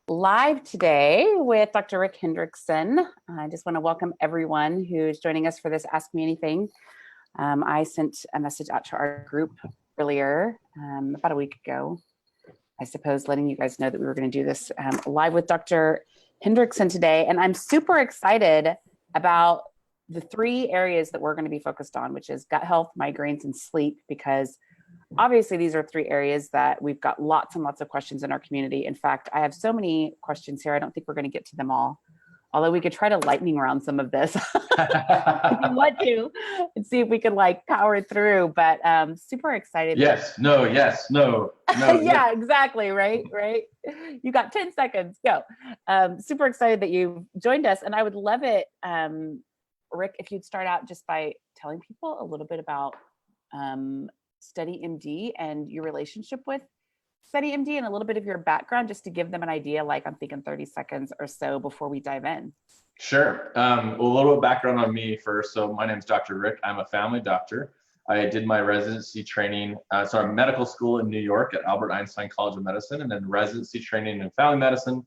live today with Dr. Rick Henriksen. I just want to welcome everyone who's joining us for this Ask Me Anything. I sent a message out to our group earlier, about a week ago, I suppose, letting you guys know that we were going to do this live with Dr. Henriksen today. And I'm super excited about the three areas that we're going to be focused on, which is gut health, migraines, and sleep, because obviously these are three areas that we've got lots and lots of questions in our community. In fact, I have so many questions here. I don't think we're going to get to them all, although we could try to lightning round some of this if you want to, and see if we could like power through. But super excited. Yes, no, yes, no. Yeah, exactly. Right. You got 10 seconds. Go. Super excited that you joined us. And I would love it, Rick, if you'd start out just by telling people a little bit about SteadyMD and your relationship with SteadyMD and a little bit of your background, just to give them an idea, like I'm thinking 30 seconds or so before we dive in. Sure. A little bit of background on me first. So my name is Dr. Rick. I'm a family doctor. I did my residency training, medical school in New York at Albert Einstein College of Medicine, and then residency training in family medicine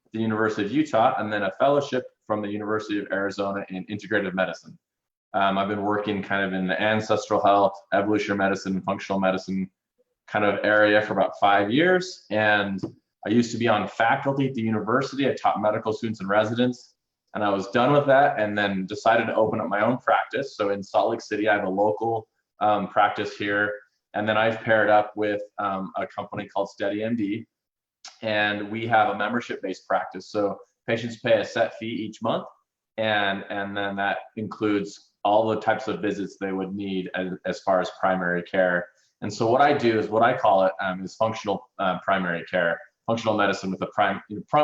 at the University of Utah, and then a fellowship from the University of Arizona in integrative medicine. I've been working kind of in the ancestral health, evolutionary medicine, and functional medicine kind of area for about 5 years. And I used to be on faculty at the university. I taught medical students and residents, and I was done with that and then decided to open up my own practice. So in Salt Lake City, I have a local practice here. And then I've paired up with a company called SteadyMD, and we have a membership-based practice. So patients pay a set fee each month, and then that includes all the types of visits they would need as far as primary care. And so what I do is what I call it is functional primary care, functional medicine with a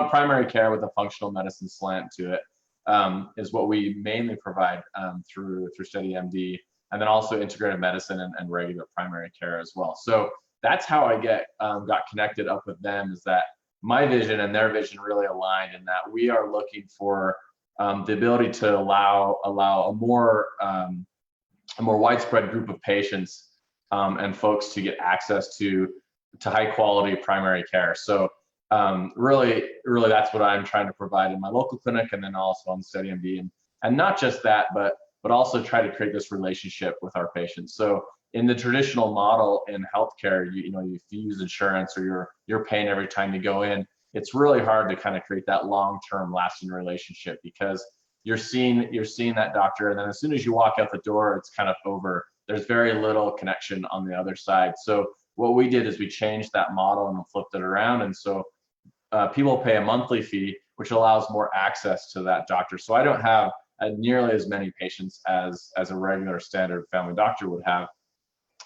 primary care with a functional medicine slant to it, is what we mainly provide through SteadyMD, and then also integrative medicine and regular primary care as well. So that's how I got connected up with them, is that my vision and their vision really aligned in that we are looking for the ability to allow a more widespread group of patients and folks to get access to high quality primary care. So really that's what I'm trying to provide in my local clinic, and then also on SteadyMD, and not just that, but also try to create this relationship with our patients. So in the traditional model in healthcare, if you use insurance or you're paying every time you go in, it's really hard to kind of create that long-term lasting relationship, because you're seeing that doctor, and then as soon as you walk out the door, it's kind of over. There's very little connection on the other side. So what we did is we changed that model and flipped it around. And so people pay a monthly fee, which allows more access to that doctor. So I don't have nearly as many patients as a regular standard family doctor would have.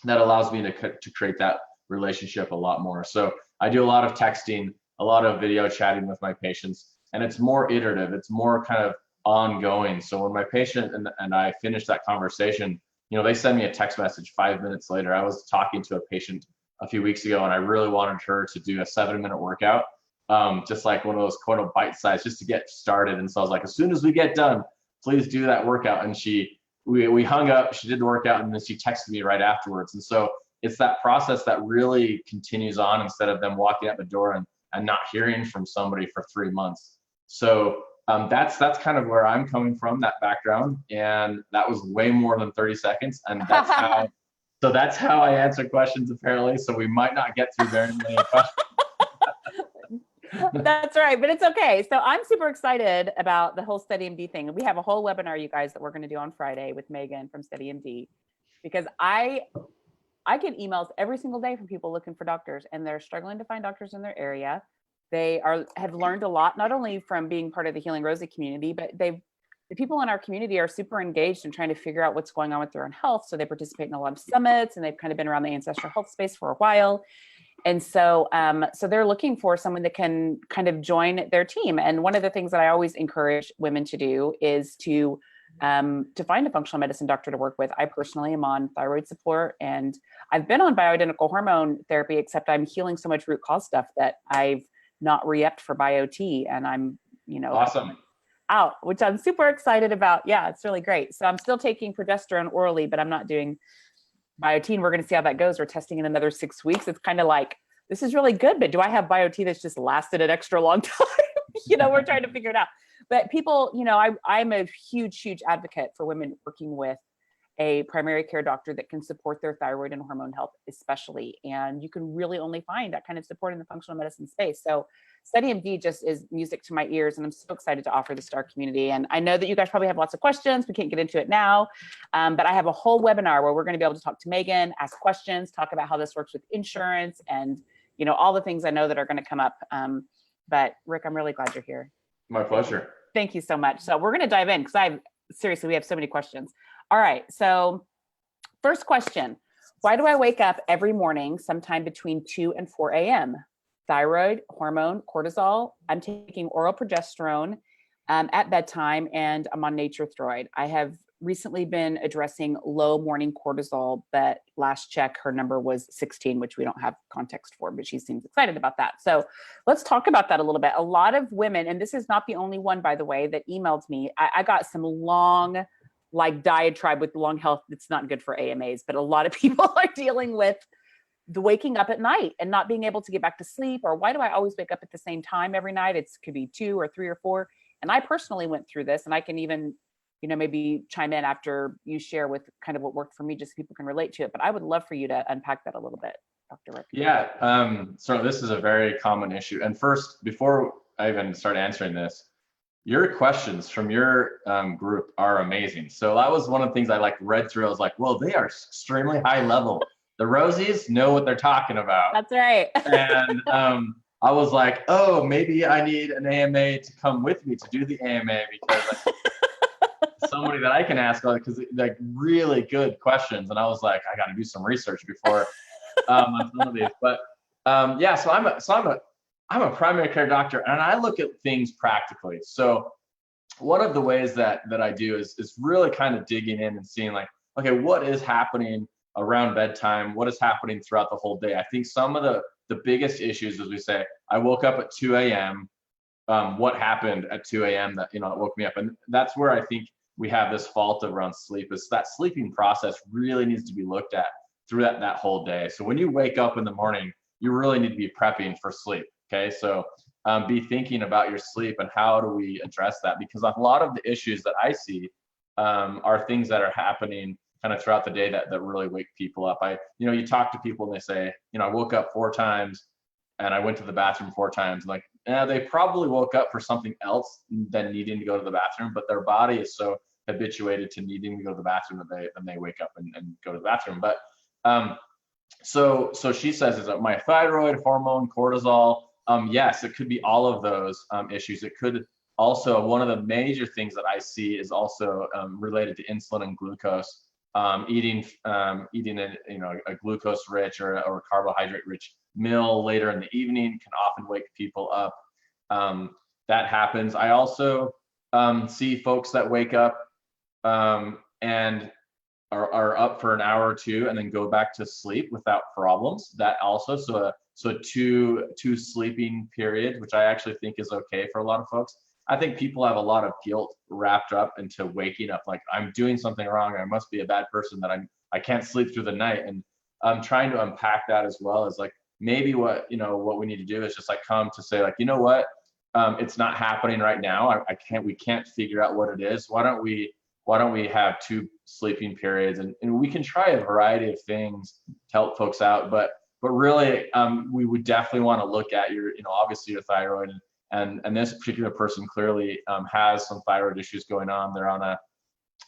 That allows me to create that relationship a lot more. So I do a lot of texting, a lot of video chatting with my patients, and it's more iterative. It's more kind of ongoing. So when my patient and I finish that conversation, they send me a text message 5 minutes later. I was talking to a patient a few weeks ago, and I really wanted her to do a 7-minute workout, just like one of those quote unquote bite size, just to get started. And so I was like, as soon as we get done, please do that workout. And we hung up, she did the workout, and then she texted me right afterwards. And so it's that process that really continues on, instead of them walking out the door and not hearing from somebody for 3 months. So that's kind of where I'm coming from, that background, and that was way more than 30 seconds, and that's how I answer questions, apparently. So we might not get through very many questions. That's right, but it's okay. So I'm super excited about the whole SteadyMD thing. We have a whole webinar, you guys, that we're going to do on Friday with Megan from SteadyMD, because I get emails every single day from people looking for doctors, and they're struggling to find doctors in their area. They have learned a lot, not only from being part of the Healing Rosie community, but the people in our community are super engaged in trying to figure out what's going on with their own health. So they participate in a lot of summits, and they've kind of been around the ancestral health space for a while. And so they're looking for someone that can kind of join their team. And one of the things that I always encourage women to do is to find a functional medicine doctor to work with. I personally am on thyroid support, and I've been on bioidentical hormone therapy, except I'm healing so much root cause stuff that I've not re-upped for BioT, and I'm, awesome. out, which I'm super excited about. Yeah, it's really great. So I'm still taking progesterone orally, but I'm not doing BioT. We're going to see how that goes. We're testing in another 6 weeks. It's kind of like this is really good, but do I have BioT that's just lasted an extra long time? We're trying to figure it out. But people, I'm a huge advocate for women working with a primary care doctor that can support their thyroid and hormone health, especially. And you can really only find that kind of support in the functional medicine space. So StudyMD just is music to my ears, and I'm so excited to offer this to our community. And I know that you guys probably have lots of questions. We can't get into it now, but I have a whole webinar where we're going to be able to talk to Megan, ask questions, talk about how this works with insurance, and all the things I know that are going to come up. But Rick, I'm really glad you're here. My pleasure. Thank you so much. So we're going to dive in because seriously, we have so many questions. All right. So first question, why do I wake up every morning sometime between 2 and 4 a.m.? Thyroid, hormone, cortisol. I'm taking oral progesterone at bedtime, and I'm on Nature-Throid. I have recently been addressing low morning cortisol, but last check, her number was 16, which we don't have context for, but she seems excited about that. So let's talk about that a little bit. A lot of women, and this is not the only one, by the way, that emailed me. I got some long, diatribe with lung health. It's not good for AMAs, but a lot of people are dealing with the waking up at night and not being able to get back to sleep, or why do I always wake up at the same time every night? It could be 2 or 3 or 4. And I personally went through this, and I can even, maybe chime in after you share with kind of what worked for me, just so people can relate to it. But I would love for you to unpack that a little bit, Dr. Rick. Yeah, so this is a very common issue. And first, before I even start answering this, your questions from your group are amazing. So that was one of the things I read through. I was like, well, they are extremely high level. The Rosies know what they're talking about. That's right. And I was like, oh, maybe I need an AMA to come with me to do the AMA, because somebody that I can ask, because really good questions. And I was like, I got to do some research before on some of these. But yeah, so I'm a primary care doctor, and I look at things practically. So one of the ways that I do is really kind of digging in and seeing okay, what is happening around bedtime? What is happening throughout the whole day? I think some of the biggest issues, as we say, I woke up at 2 a.m. What happened at 2 a.m. that, it woke me up? And that's where I think we have this fault around sleep, is that sleeping process really needs to be looked at through that whole day. So when you wake up in the morning, you really need to be prepping for sleep. Okay, so be thinking about your sleep and how do we address that? Because a lot of the issues that I see are things that are happening kind of throughout the day that really wake people up. You talk to people and they say, I woke up 4 times and I went to the bathroom 4 times. They probably woke up for something else than needing to go to the bathroom, but their body is so habituated to needing to go to the bathroom that they wake up and go to the bathroom. But so she says, is that my thyroid, hormone, cortisol? Yes, it could be all of those issues. It could also, one of the major things that I see is also related to insulin and glucose. Eating a glucose rich or a carbohydrate rich meal later in the evening can often wake people up. That happens. I also see folks that wake up and are up for an hour or 2 and then go back to sleep without problems. That also, so two sleeping periods, which I actually think is okay for a lot of folks. I think people have a lot of guilt wrapped up into waking up, I'm doing something wrong. I must be a bad person that I can't sleep through the night. And I'm trying to unpack that as well as maybe what we need to do is just come to say you know what, it's not happening right now. We can't figure out what it is. Why don't we have 2 sleeping periods, and we can try a variety of things to help folks out. But really, we would definitely want to look at your, obviously your thyroid, and this particular person clearly has some thyroid issues going on. They're on a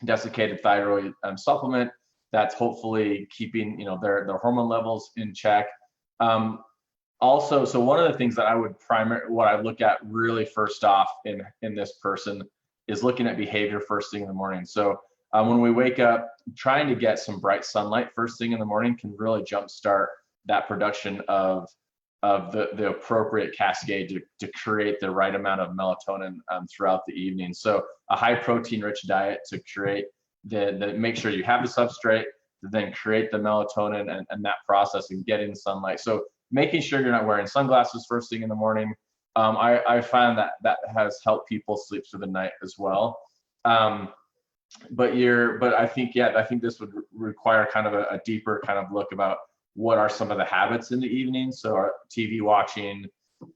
desiccated thyroid supplement that's hopefully keeping their hormone levels in check. Also, so one of the things that what I look at really first off in this person is looking at behavior first thing in the morning. So when we wake up, trying to get some bright sunlight first thing in the morning can really jumpstart that production of the appropriate cascade to create the right amount of melatonin throughout the evening. So a high protein rich diet to create make sure you have the substrate to then create the melatonin and that process and getting sunlight. So making sure you're not wearing sunglasses first thing in the morning. I find that has helped people sleep through the night as well. But I think this would require kind of a deeper kind of look about what are some of the habits in the evening? So are TV watching,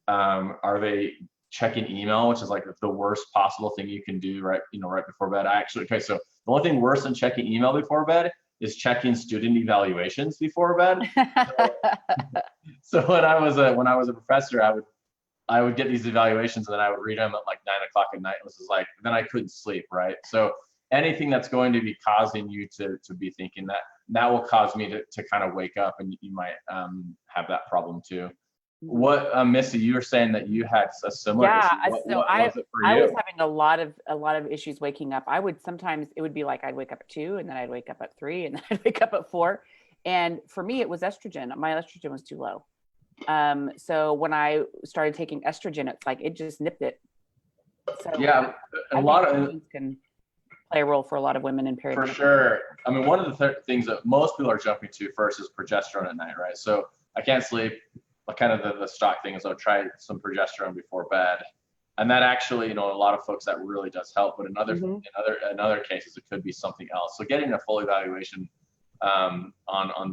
are they checking email, which is like the worst possible thing you can do right before bed. Okay, so the only thing worse than checking email before bed is checking student evaluations before bed. So when I was a professor, I would get these evaluations and then I would read them at like 9 o'clock at night. It was just like, then I couldn't sleep, right? So anything that's going to be causing you to be thinking that will cause me to kind of wake up, and you might have that problem too. What, Missy, you were saying that you had a similar issue. What was it for you? I was having a lot of issues waking up. Sometimes it would be like I'd wake up at 2 and then I'd wake up at 3 and then I'd wake up at 4. And for me, it was estrogen. My estrogen was too low. So when I started taking estrogen, it's like, it just nipped it. So yeah, a lot of can play a role for a lot of women in period. For sure. I mean, one of the things that most people are jumping to first is progesterone at night, right? So I can't sleep. Kind of the stock thing is I'll try some progesterone before bed, and that actually, a lot of folks, that really does help. But in other cases, it could be something else. So getting a full evaluation on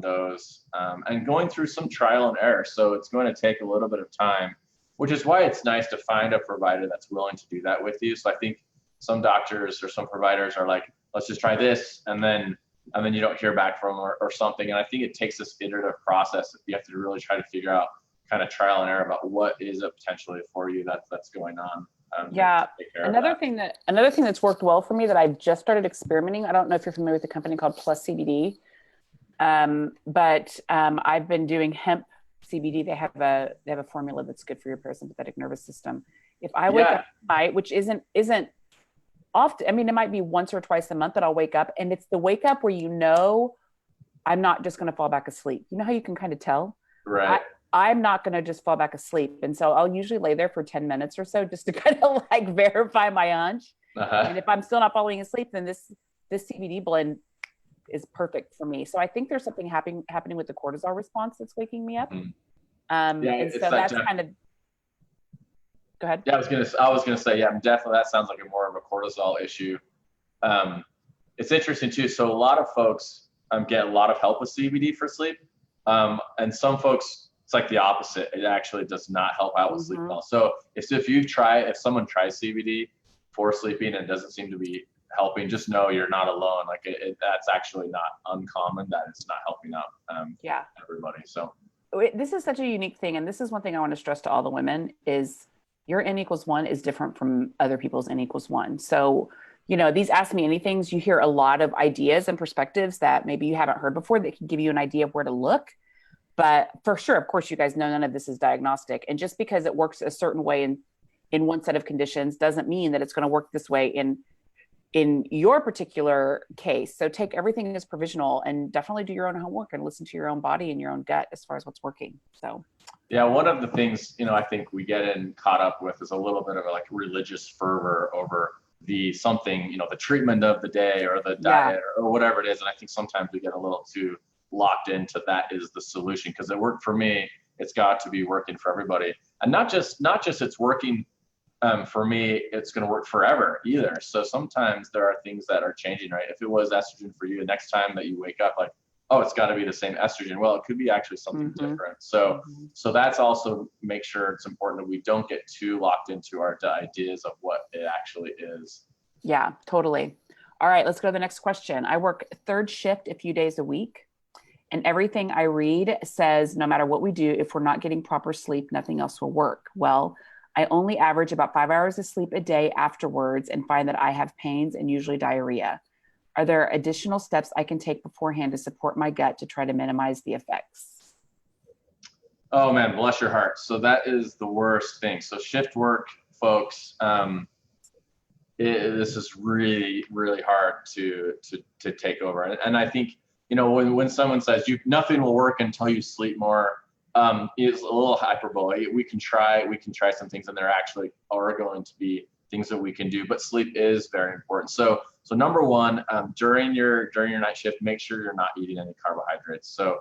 those, and going through some trial and error. So it's going to take a little bit of time, which is why it's nice to find a provider that's willing to do that with you. So I think some doctors or some providers are like, let's just try this, and then you don't hear back from them or something. And I think it takes this iterative process that you have to really try to figure out, kind of trial and error, about what is it potentially for you that's going on. Yeah. Another thing that's worked well for me that I've just started experimenting. I don't know if you're familiar with a company called Plus CBD, but I've been doing hemp CBD. They have a formula that's good for your parasympathetic nervous system. If I wake up at night, which isn't often, I mean, it might be once or twice a month that I'll wake up, and it's the wake up where I'm not just going to fall back asleep. You know how you can kind of tell? Right. I'm not going to just fall back asleep. And so I'll usually lay there for 10 minutes or so just to kind of like verify my hunch. And if I'm still not falling asleep, then this CBD blend is perfect for me. So I think there's something happening with the cortisol response that's waking me up. And so that's kind of, go ahead. Yeah, I was gonna say, yeah, definitely that sounds like more of a cortisol issue. It's interesting too. So a lot of folks get a lot of help with CBD for sleep. And some folks, it's like the opposite. It actually does not help out with sleep well. So if someone tries CBD for sleeping and doesn't seem to be helping, just know you're not alone. Like that's actually not uncommon, that it's not helping out everybody. So this is such a unique thing. And this is one thing I want to stress to all the women is your N=1 is different from other people's N=1. So, these Ask Me Anythings, you hear a lot of ideas and perspectives that maybe you haven't heard before that can give you an idea of where to look. But for sure, of course, you guys know none of this is diagnostic. And just because it works a certain way in one set of conditions doesn't mean that it's going to work this way in your particular case. So take everything as provisional and definitely do your own homework and listen to your own body and your own gut as far as what's working. So. Yeah, one of the things, I think we get caught up with is a little bit of a religious fervor over the treatment of the day or the diet or whatever it is. And I think sometimes we get a little too locked into that is the solution, because it worked for me. It's got to be working for everybody, and not just it's working for me, it's going to work forever either. So sometimes there are things that are changing, right? If it was estrogen for you, the next time that you wake up, like, oh, it's got to be the same estrogen. Well, it could be actually something different. So that's also, make sure it's important that we don't get too locked into our ideas of what it actually is. Yeah, totally. All right, let's go to the next question. I work third shift a few days a week, and everything I read says no matter what we do, if we're not getting proper sleep, nothing else will work. Well, I only average about 5 hours of sleep a day afterwards and find that I have pains and usually diarrhea. Are there additional steps I can take beforehand to support my gut to try to minimize the effects? Oh man, bless your heart. So that is the worst thing. So shift work, folks, this is really, really hard to take over. And I think, when someone says nothing will work until you sleep more, it's a little hyperbole. We can try some things, and there actually are going to be things that we can do, but sleep is very important. So number one, during your night shift, make sure you're not eating any carbohydrates. So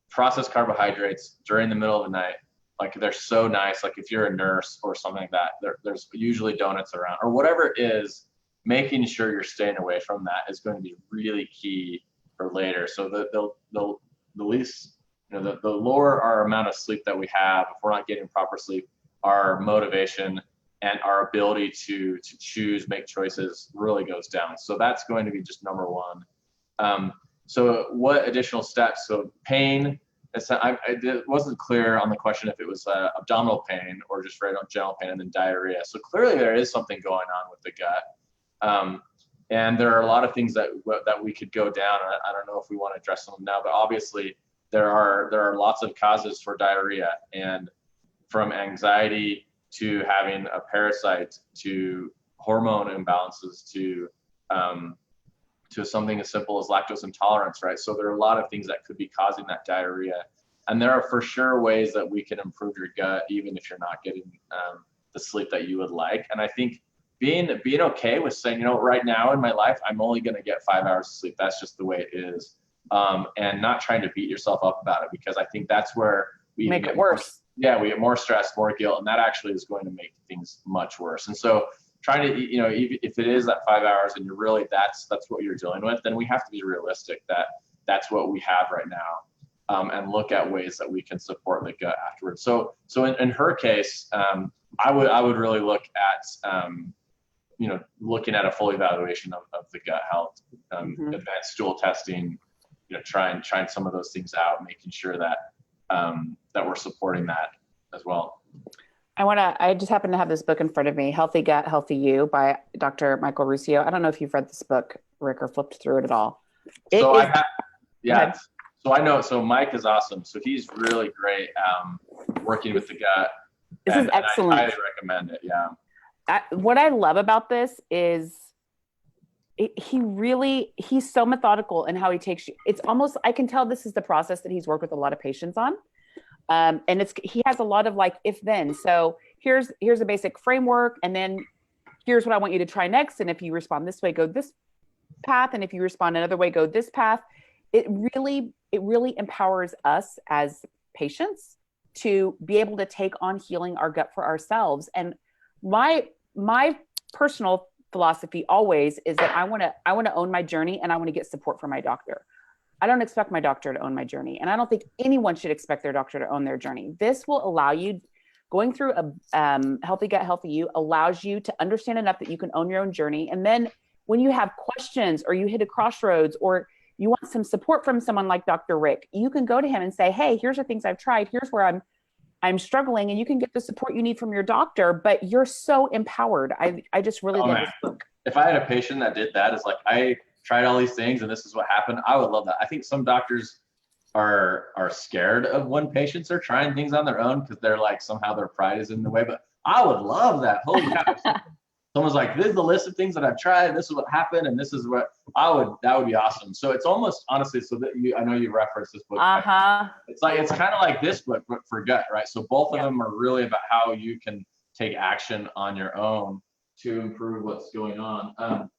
processed carbohydrates during the middle of the night, like they're so nice. Like if you're a nurse or something like that, there's usually donuts around or whatever it is. Making sure you're staying away from that is going to be really key for later. So the least the lower our amount of sleep that we have, if we're not getting proper sleep, our motivation and our ability to choose, make choices really goes down. So that's going to be just number one. So what additional steps? So pain, it wasn't clear on the question if it was abdominal pain or just general pain, and then diarrhea. So clearly there is something going on with the gut. And there are a lot of things that we could go down. I don't know if we want to address them now, but obviously there are lots of causes for diarrhea, and from anxiety to having a parasite to hormone imbalances to something as simple as lactose intolerance, right? So there are a lot of things that could be causing that diarrhea. And there are for sure ways that we can improve your gut, even if you're not getting the sleep that you would like. And I think being okay with saying, right now in my life, I'm only going to get 5 hours of sleep. That's just the way it is. And not trying to beat yourself up about it, because I think that's where we make it worse. We get more stress, more guilt, and that actually is going to make things much worse. And so trying to, if it is that 5 hours and you're really, that's what you're dealing with, then we have to be realistic that that's what we have right now, and look at ways that we can support the gut afterwards. So in her case, I would really look at, looking at a full evaluation of the gut health, advanced stool testing, trying some of those things out, making sure that that we're supporting that as well. I just happen to have this book in front of me, Healthy Gut, Healthy You by Dr. Michael Ruscio. I don't know if you've read this book, Rick, or flipped through it at all. So I know, so Mike is awesome. So he's really great working with the gut. This is excellent. I highly recommend it. Yeah. What I love about this is he's so methodical in how he takes you. It's almost, I can tell this is the process that he's worked with a lot of patients on. And he has a lot of like, if then, so here's a basic framework. And then here's what I want you to try next. And if you respond this way, go this path. And if you respond another way, go this path. It really empowers us as patients to be able to take on healing our gut for ourselves. And my personal philosophy always is that I want to own my journey, and I want to get support from my doctor. I don't expect my doctor to own my journey. And I don't think anyone should expect their doctor to own their journey. This will allow you, going through a Healthy Gut, Healthy You allows you to understand enough that you can own your own journey. And then when you have questions or you hit a crossroads or you want some support from someone like Dr. Rick, you can go to him and say, hey, here's the things I've tried. Here's where I'm struggling, and you can get the support you need from your doctor, but you're so empowered. I just really love this book. If I had a patient that did that, is like, I tried all these things and this is what happened, I would love that. I think some doctors are scared of when patients are trying things on their own because they're like, somehow their pride is in the way, but I would love that. Holy cow. Someone's like, this is the list of things that I've tried, this is what happened, and this is what that would be awesome. So it's almost, honestly, so that I know you referenced this book. It's kind of like this book, but for gut, right? So both of them are really about how you can take action on your own to improve what's going on.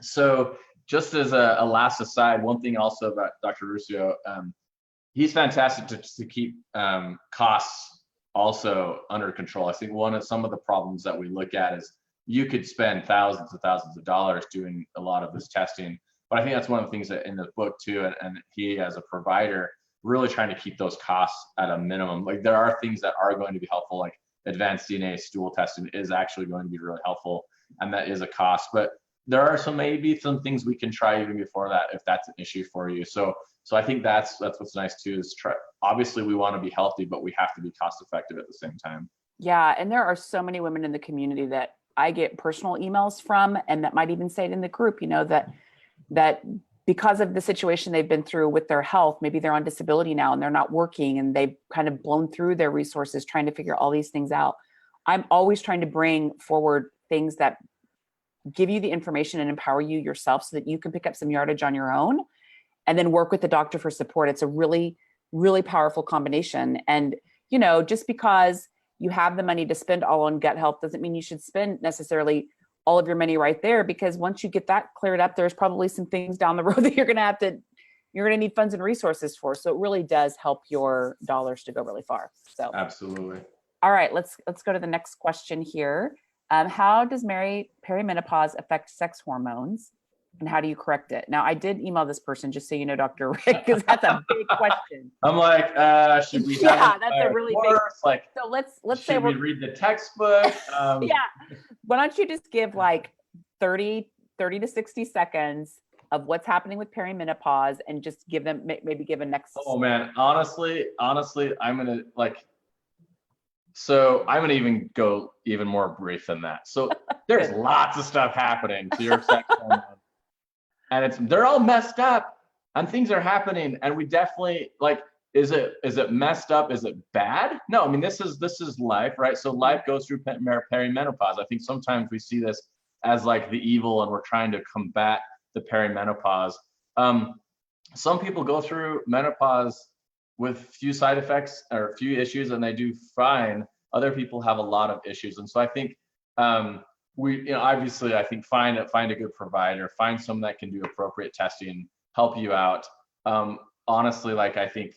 So just as a last aside, one thing also about Dr. Ruscio, he's fantastic to keep costs also under control. I think some of the problems that we look at is you could spend thousands of dollars doing a lot of this testing. But I think that's one of the things that in the book too, and he as a provider, really trying to keep those costs at a minimum. Like there are things that are going to be helpful, like advanced DNA stool testing is actually going to be really helpful, and that is a cost. But there are maybe some things we can try even before that if that's an issue for you. So I think that's what's nice too, is obviously we want to be healthy, but we have to be cost effective at the same time. Yeah, and there are so many women in the community that I get personal emails from, and that might even say it in the group, that because of the situation they've been through with their health, maybe they're on disability now and they're not working and they've kind of blown through their resources trying to figure all these things out. I'm always trying to bring forward things that give you the information and empower you yourself so that you can pick up some yardage on your own and then work with the doctor for support. It's a really, really powerful combination. And, just because you have the money to spend all on gut health doesn't mean you should spend necessarily all of your money right there, because once you get that cleared up, there's probably some things down the road that you're going to need funds and resources for. So it really does help your dollars to go really far. So absolutely. All right, let's go to the next question here. How does perimenopause affect sex hormones? And how do you correct it? Now, I did email this person, just so you know, Dr. Rick, because that's a big question. I'm like, should we have Yeah, that's a really big. course? Like, So let's say should we read the textbook? Yeah. Why don't you just give like 30 to 60 seconds of what's happening with perimenopause, and just give them, maybe give a next. Oh man, honestly, I'm gonna even go even more brief than that. So there's lots of stuff happening to your sex hormones, and they're all messed up, and things are happening, and we definitely like. Is it messed up? Is it bad? No, I mean this is life, right? So life goes through perimenopause. I think sometimes we see this as like the evil, and we're trying to combat the perimenopause. Some people go through menopause with few side effects or few issues, and they do fine. Other people have a lot of issues, and so I think obviously I think find a good provider, find someone that can do appropriate testing, help you out. Honestly, like I think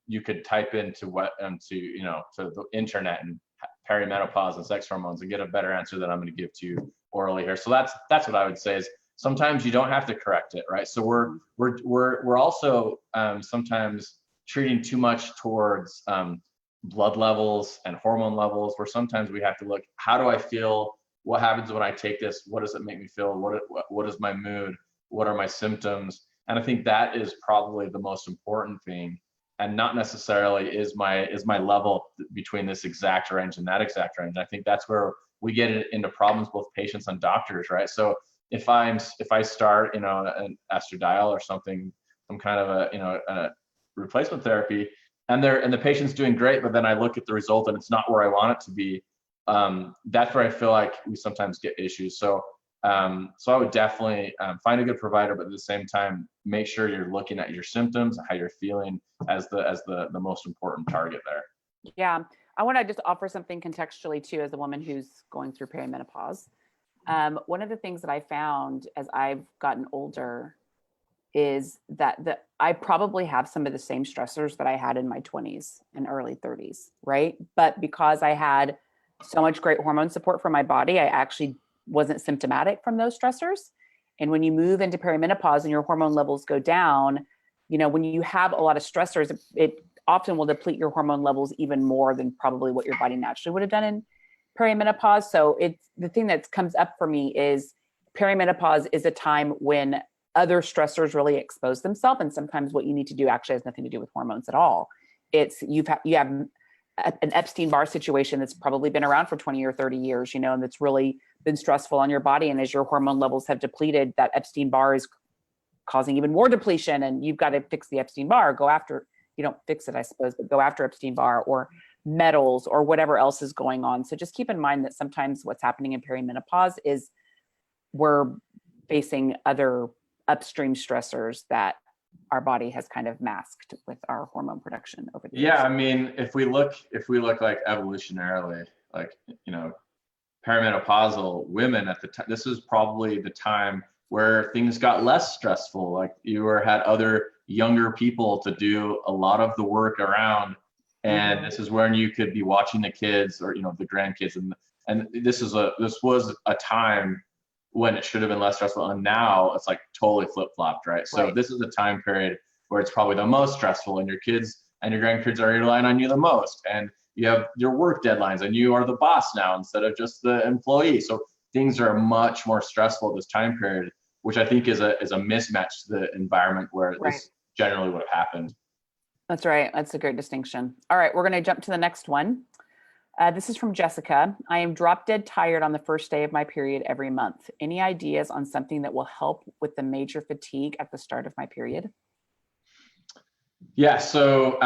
you could type into to the internet and perimenopause and sex hormones and get a better answer than I'm going to give to you orally here. So that's what I would say is sometimes you don't have to correct it, right? So we're also sometimes treating too much towards blood levels and hormone levels, where sometimes we have to look, how do I feel? What happens when I take this? What does it make me feel? What is my mood? What are my symptoms? And I think that is probably the most important thing, and not necessarily is my level between this exact range and that exact range. I think that's where we get into problems, both patients and doctors, right? So if I start, an estradiol or something, some kind of a replacement therapy, and the patient's doing great, but then I look at the result and it's not where I want it to be, that's where I feel like we sometimes get issues. So I would definitely find a good provider, but at the same time, make sure you're looking at your symptoms, how you're feeling as the most important target there. Yeah. I want to just offer something contextually too, as a woman who's going through perimenopause. One of the things that I found as I've gotten older is that I probably have some of the same stressors that I had in my 20s and early 30s, right? But because I had so much great hormone support for my body, I actually wasn't symptomatic from those stressors. And when you move into perimenopause and your hormone levels go down, when you have a lot of stressors, it often will deplete your hormone levels even more than probably what your body naturally would have done in perimenopause. So it's the thing that comes up for me is perimenopause is a time when other stressors really expose themselves. And sometimes what you need to do actually has nothing to do with hormones at all. It's you have an Epstein-Barr situation that's probably been around for 20 or 30 years, and that's really been stressful on your body. And as your hormone levels have depleted, that Epstein-Barr is causing even more depletion. And you've got to fix the Epstein-Barr, you don't fix it, I suppose, but go after Epstein-Barr or metals or whatever else is going on. So just keep in mind that sometimes what's happening in perimenopause is we're facing other upstream stressors that our body has kind of masked with our hormone production over the years. Yeah, I mean, if we look like evolutionarily, like perimenopausal women at the time, this is probably the time where things got less stressful. Like you had other younger people to do a lot of the work around, and this is when you could be watching the kids or the grandkids, and this was a time when it should have been less stressful, and now it's like totally flip-flopped, right? So this is a time period where it's probably the most stressful, and your kids and your grandkids are relying on you the most, and you have your work deadlines, and you are the boss now instead of just the employee. So things are much more stressful this time period, which I think is a mismatch to the environment where this generally would have happened. That's right. That's a great distinction. All right, we're going to jump to the next one. This is from Jessica. I am drop dead tired on the first day of my period every month. Any ideas on something that will help with the major fatigue at the start of my period? Yeah, so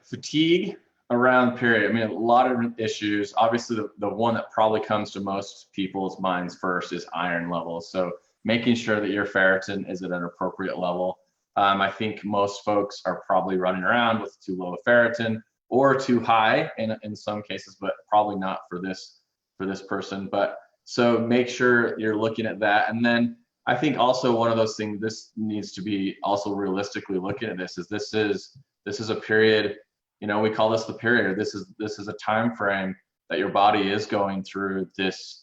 fatigue around period. I mean, a lot of issues. Obviously, the one that probably comes to most people's minds first is iron levels. So making sure that your ferritin is at an appropriate level. I think most folks are probably running around with too low a ferritin or too high in some cases, but probably not for this person. But so make sure you're looking at that. And then I think also one of those things, this needs to be also realistically looking at this is a period, we call this the period. This is a time frame that your body is going through this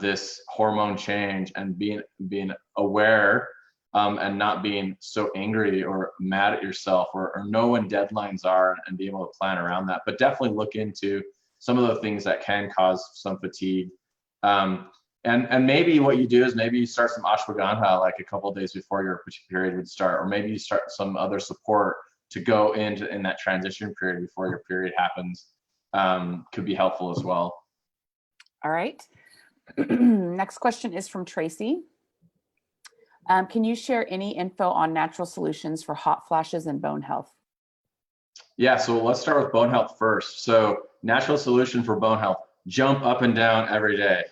this hormone change and being aware, and not being so angry or mad at yourself, or know when deadlines are, and be able to plan around that. But definitely look into some of the things that can cause some fatigue. And maybe what you do is maybe you start some ashwagandha like a couple of days before your period would start, or maybe you start some other support to go into in that transition period before your period happens. Could be helpful as well. All right. Next question is from Tracy. Can you share any info on natural solutions for hot flashes and bone health? Yeah, so let's start with bone health first. So natural solution for bone health, jump up and down every day.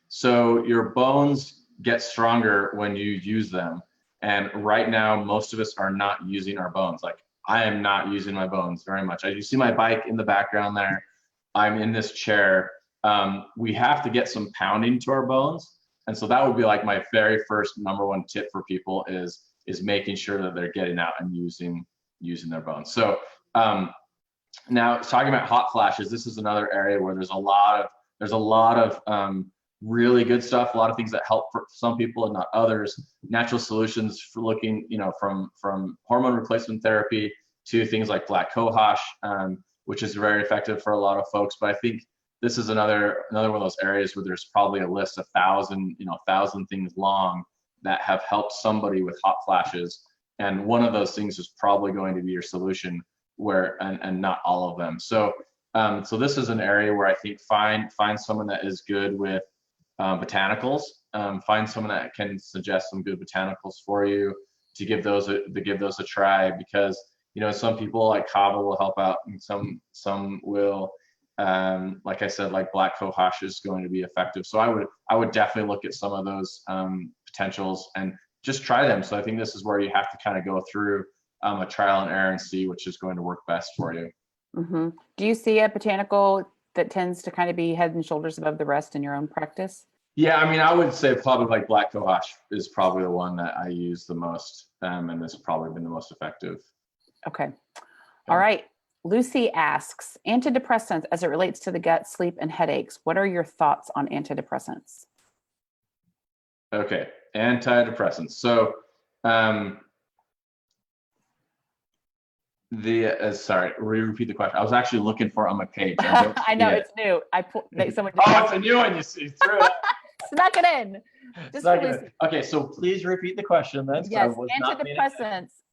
So your bones get stronger when you use them. And right now, most of us are not using our bones. Like, I am not using my bones very much. As you see my bike in the background there, I'm in this chair. We have to get some pounding to our bones. And so that would be like my very first #1 tip for people is making sure that they're getting out and using their bones. So now talking about hot flashes, this is another area where there's a lot of really good stuff, a lot of things that help for some people and not others. Natural solutions for looking, from hormone replacement therapy to things like black cohosh, which is very effective for a lot of folks. But I think this is another one of those areas where there's probably a list of 1,000 things long that have helped somebody with hot flashes. And one of those things is probably going to be your solution, and not all of them. So this is an area where I think find someone that is good with botanicals. Find someone that can suggest some good botanicals for you to give those a try, because some people like kava will help out, and some will, like I said, like black cohosh is going to be effective. So I would definitely look at some of those potentials and just try them. So I think this is where you have to kind of go through a trial and error and see which is going to work best for you. Mm-hmm. Do you see a botanical that tends to kind of be head and shoulders above the rest in your own practice? Yeah, I mean, I would say probably like black cohosh is probably the one that I use the most, and has probably been the most effective. Okay. All right. Lucy asks, antidepressants as it relates to the gut, sleep, and headaches. What are your thoughts on antidepressants? Okay, antidepressants. So sorry, repeat the question. I was actually looking for it on my page. I know it's new. Someone just it's a new one. You threw it. Snuck it in. Okay, so please repeat the question then. Yes,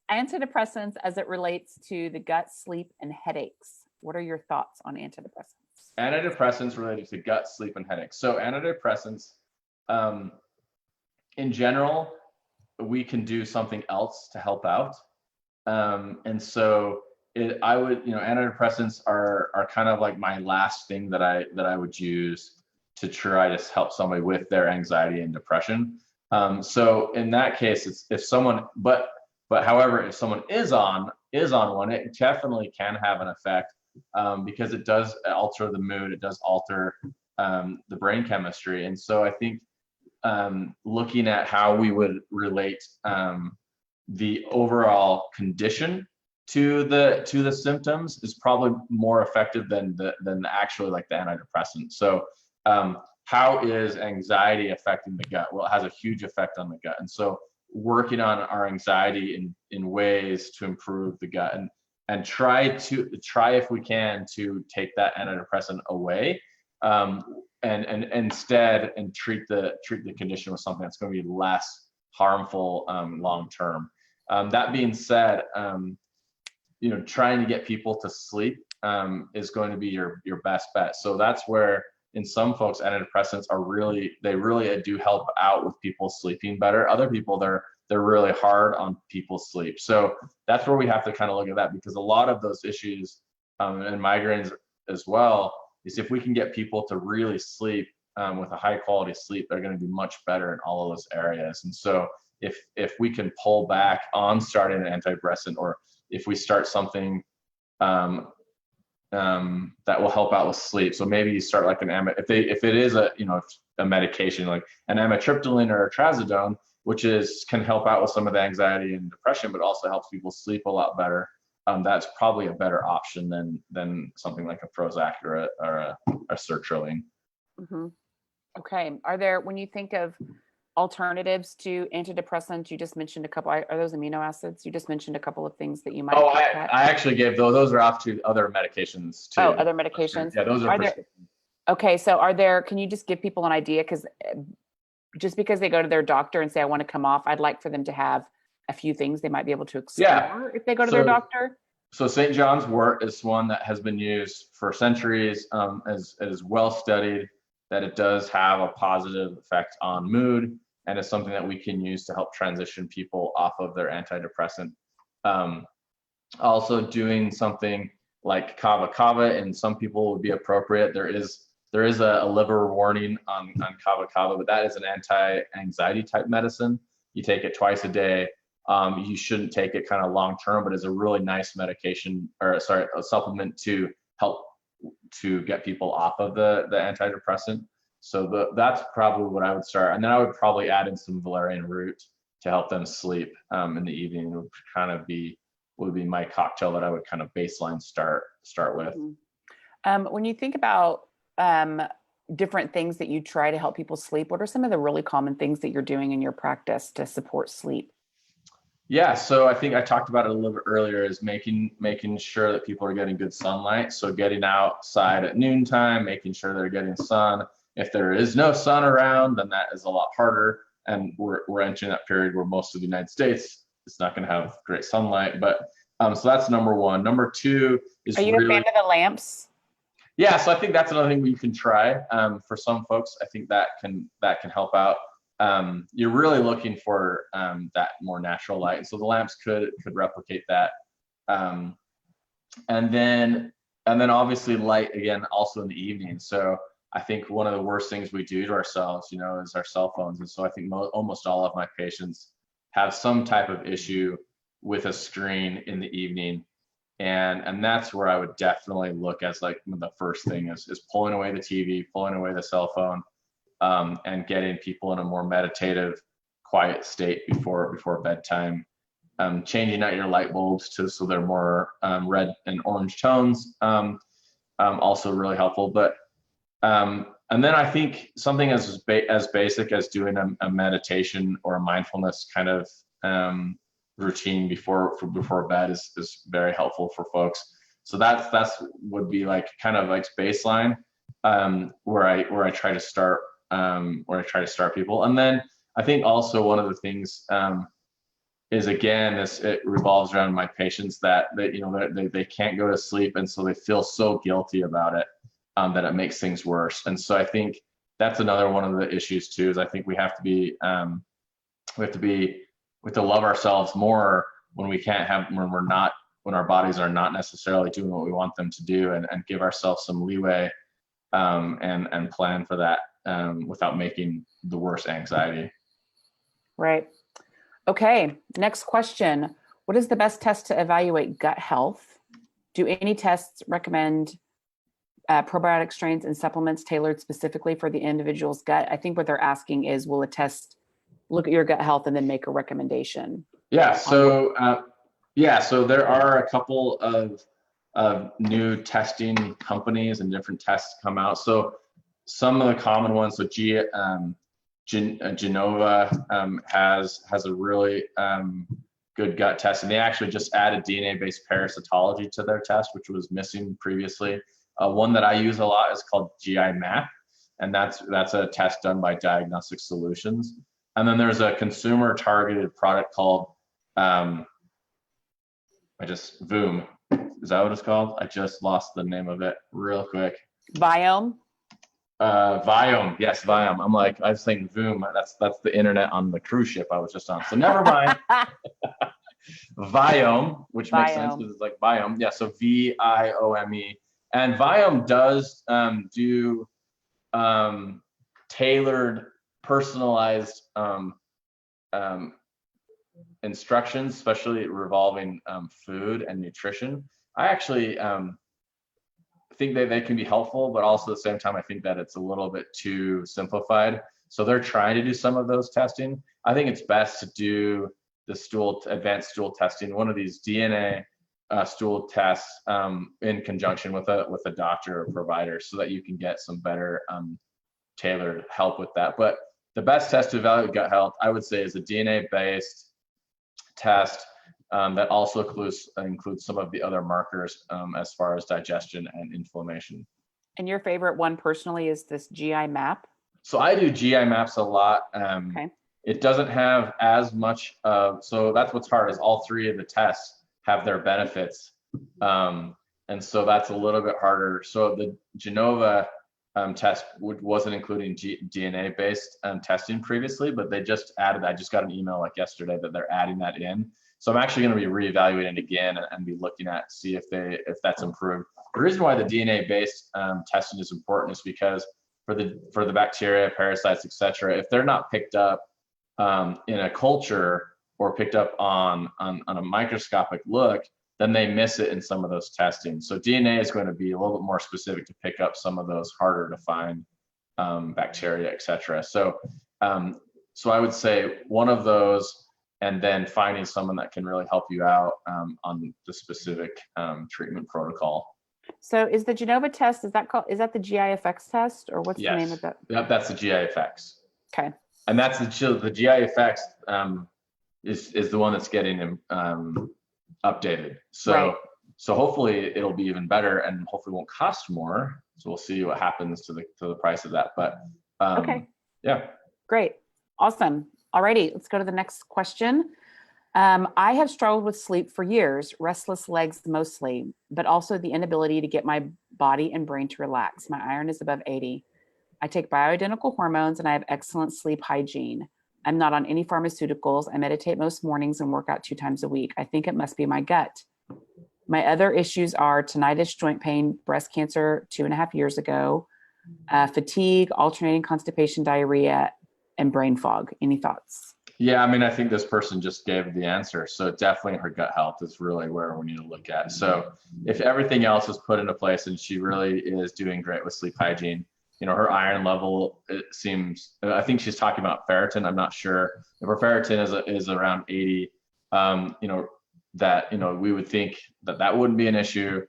antidepressants as it relates to the gut, sleep, and headaches. What are your thoughts on antidepressants? Antidepressants related to gut, sleep, and headaches. So antidepressants, in general, we can do something else to help out. And so antidepressants are kind of like my last thing that I would use to try to help somebody with their anxiety and depression. So in that case, however, if someone is on one, it definitely can have an effect, because it does alter the mood, it does alter the brain chemistry. And so I think looking at how we would relate the overall condition to the symptoms is probably more effective than actually like the antidepressant. So how is anxiety affecting the gut? Well, it has a huge effect on the gut. And so working on our anxiety in ways to improve the gut, and try if we can to take that antidepressant away, and instead treat the condition with something that's going to be less harmful long term. That being said, trying to get people to sleep is going to be your best bet. So that's where in some folks, antidepressants they really do help out with people sleeping better. Other people, they're really hard on people's sleep. So that's where we have to kind of look at that, because a lot of those issues and migraines as well is if we can get people to really sleep with a high quality sleep, they're going to do much better in all of those areas. And so if we can pull back on starting an antidepressant, or if we start something that will help out with sleep. So maybe you start like if it is a medication like an amitriptyline or a trazodone, which can help out with some of the anxiety and depression, but also helps people sleep a lot better. That's probably a better option than something like a Prozac or a sertraline. Mm-hmm. Okay. Are there, when you think of alternatives to antidepressants, you just mentioned a couple, are those amino acids? You just mentioned a couple of things that you might Oh, look I at. actually gave those are off to other medications Oh, too. other medications. Yeah, those are Are there, prescription. okay. So are there, can you just give people an idea? Because just because they go to their doctor and say, I want to come off, I'd like for them to have a few things they might be able to Yeah. explore if they go to their So doctor. so St. John's wort is one that has been used for centuries, as well studied, that it does have a positive effect on mood, and is something that we can use to help transition people off of their antidepressant. Um, Also doing something like kava kava, and some people would be appropriate. There is a liver warning on kava kava, but that is an anti-anxiety type medicine. You take it twice a day. You shouldn't take it kind of long term, but it's a really nice medication, or sorry, a supplement to help to get people off of the antidepressant. So that's probably what I would start, and then I would probably add in some valerian root to help them sleep in the evening. It would kind of would be my cocktail that I would kind of baseline start with. When you think about different things that you try to help people sleep, what are some of the really common things that you're doing in your practice to support sleep? Yeah, so I think I talked about it a little bit earlier, is making sure that people are getting good sunlight. So getting outside at noontime, making sure they're getting sun. If there is no sun around, then that is a lot harder. And we're entering that period where most of the United States is not going to have great sunlight. But so that's number one. Number two is Are you a fan of the lamps? yeah. So I think that's another thing we can try. For some folks, I think that can help out. You're really looking for that more natural light, so the lamps could replicate that. Um, and then obviously light again also in the evening. So I think one of the worst things we do to ourselves, is our cell phones. And so I think almost all of my patients have some type of issue with a screen in the evening. And that's where I would definitely look as like the first thing is pulling away the TV, pulling away the cell phone, and getting people in a more meditative, quiet state before bedtime. Changing out your light bulbs so they're more red and orange tones, also really helpful. But and then I think something as basic as doing a meditation or a mindfulness kind of routine before bed is very helpful for folks. So that's would be like kind of like baseline, where I try to start people. And then I think also one of the things is, again, it revolves around my patients that they can't go to sleep, and so they feel so guilty about it, that it makes things worse. And so I think that's another one of the issues too, is I think we have to love ourselves more when when our bodies are not necessarily doing what we want them to do, and give ourselves some leeway, and plan for that, without making the worst anxiety. Right. Okay. Next question. What is the best test to evaluate gut health? Do any tests recommend probiotic strains and supplements tailored specifically for the individual's gut? I think what they're asking is, will a test look at your gut health and then make a recommendation? Yeah. So so there are a couple of new testing companies, and different tests come out. So some of the common ones, so Genova has a really good gut test, and they actually just added DNA-based parasitology to their test, which was missing previously. One that I use a lot is called GI Map, and that's a test done by Diagnostic Solutions. And then there's a consumer-targeted product called Voom. Is that what it's called? I just lost the name of it real quick. Biome. Viome, yes, Viome. I was saying Voom. That's the internet on the cruise ship I was just on. So never mind. Viome, which makes sense because it's like biome. Yeah, so Viome. And Viome does do tailored, personalized instructions, especially revolving food and nutrition. I actually think they can be helpful, but also at the same time, I think that it's a little bit too simplified. So they're trying to do some of those testing. I think it's best to do the advanced stool testing, one of these DNA stool tests, in conjunction with a doctor or provider, so that you can get some better tailored help with that. But the best test to evaluate gut health, I would say, is a DNA-based test that also includes some of the other markers as far as digestion and inflammation. And your favorite one personally is this GI map? So I do GI maps a lot. Okay. It doesn't have as much so that's what's hard, is all three of the tests have their benefits. And so that's a little bit harder. So the Genova test wasn't including DNA-based testing previously, but they just added, I just got an email like yesterday that they're adding that in. So I'm actually going to be reevaluating again and be looking at, see if that's improved. The reason why the DNA-based testing is important is because for the bacteria, parasites, etc., if they're not picked up in a culture or picked up on a microscopic look, then they miss it in some of those testing. So DNA is going to be a little bit more specific to pick up some of those harder to find bacteria, etc. So I would say one of those, and then finding someone that can really help you out on the specific treatment protocol. So is the Genova test, is that the GI-FX test, or what's the name of that? Yep, that's the GI-FX. Okay. And that's the GI-FX is the one that's getting updated. So right. So hopefully it'll be even better, and hopefully won't cost more. So we'll see what happens to the price of that. But okay. Yeah. Great. Awesome. Alrighty, let's go to the next question. I have struggled with sleep for years, restless legs mostly, but also the inability to get my body and brain to relax. My iron is above 80. I take bioidentical hormones and I have excellent sleep hygiene. I'm not on any pharmaceuticals. I meditate most mornings and work out 2 times a week. I think it must be my gut. My other issues are tinnitus, joint pain, breast cancer 2.5 years ago, fatigue, alternating constipation, diarrhea, and brain fog. Any thoughts? Yeah, I mean, I think this person just gave the answer. So definitely her gut health is really where we need to look at. So if everything else is put into place and she really is doing great with sleep hygiene, her iron level, it seems, I think she's talking about ferritin. I'm not sure if her ferritin is around 80, we would think that wouldn't be an issue.